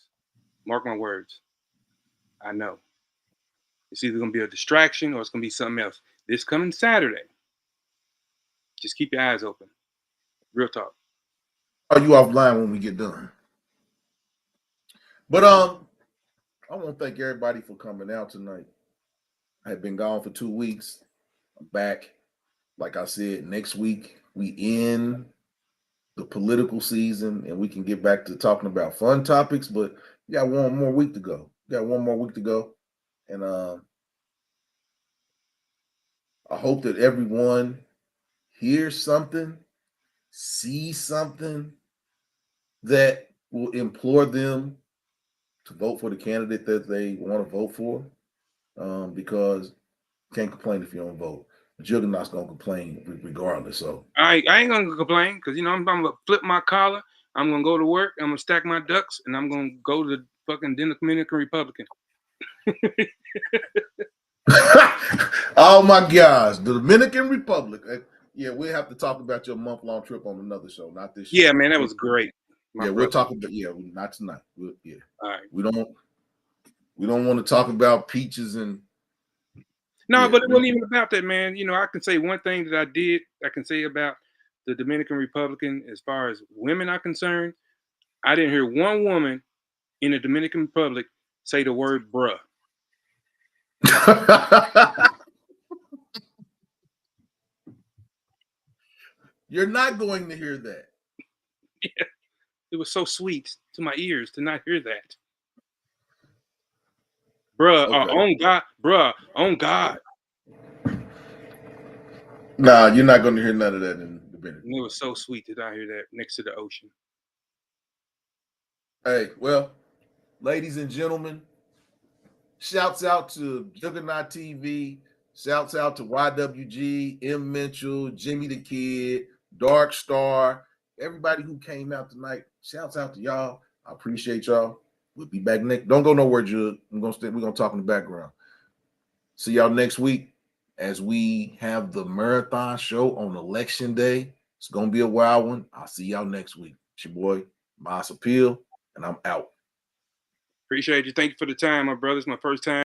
Mark my words. I know. It's either going to be a distraction or it's going to be something else. This coming Saturday, just keep your eyes open. Real talk. Are you offline when we get done? But I want to thank everybody for coming out tonight. I had been gone for 2 weeks. I'm back. Like I said, next week we end the political season and we can get back to talking about fun topics. But we got one more week to go. And I hope that everyone hears something, sees something that will implore them to vote for the candidate that they want to vote for. Because you can't complain if you don't vote. The Juggernaut's gonna complain regardless. So I ain't going to complain because, you know, I'm going to flip my collar. I'm going to go to work. I'm going to stack my ducks and I'm going to go to the fucking Dominican Republican. oh my gosh, the Dominican Republic. Yeah, we'll have to talk about your month-long trip on another show, not this show. Yeah, man, that was great. We'll talk about not tonight. All right. We don't want to talk about peaches and no, but it wasn't even about that, man. You know, I can say one thing that I can say about the Dominican Republican as far as women are concerned. I didn't hear one woman in the Dominican Republic say the word bruh. You're not going to hear that. Yeah. It was so sweet to my ears to not hear that. Bruh, Okay. on God, bruh, on God. Nah, you're not going to hear none of that in the Dominican. And it was so sweet to not hear that next to the ocean. Hey, well, ladies and gentlemen, shouts out to Juggernaut TV. Shouts out to YWG, M. Mitchell, Jimmy the Kid, Dark Star, everybody who came out tonight. Shouts out to y'all. I appreciate y'all. We'll be back next. Don't go nowhere, Jug. We're gonna talk in the background. See y'all next week as we have the marathon show on election day. It's gonna be a wild one. I'll see y'all next week. It's your boy, Mas Appeal, and I'm out. Appreciate you. Thank you for the time, my brother. It's my first time.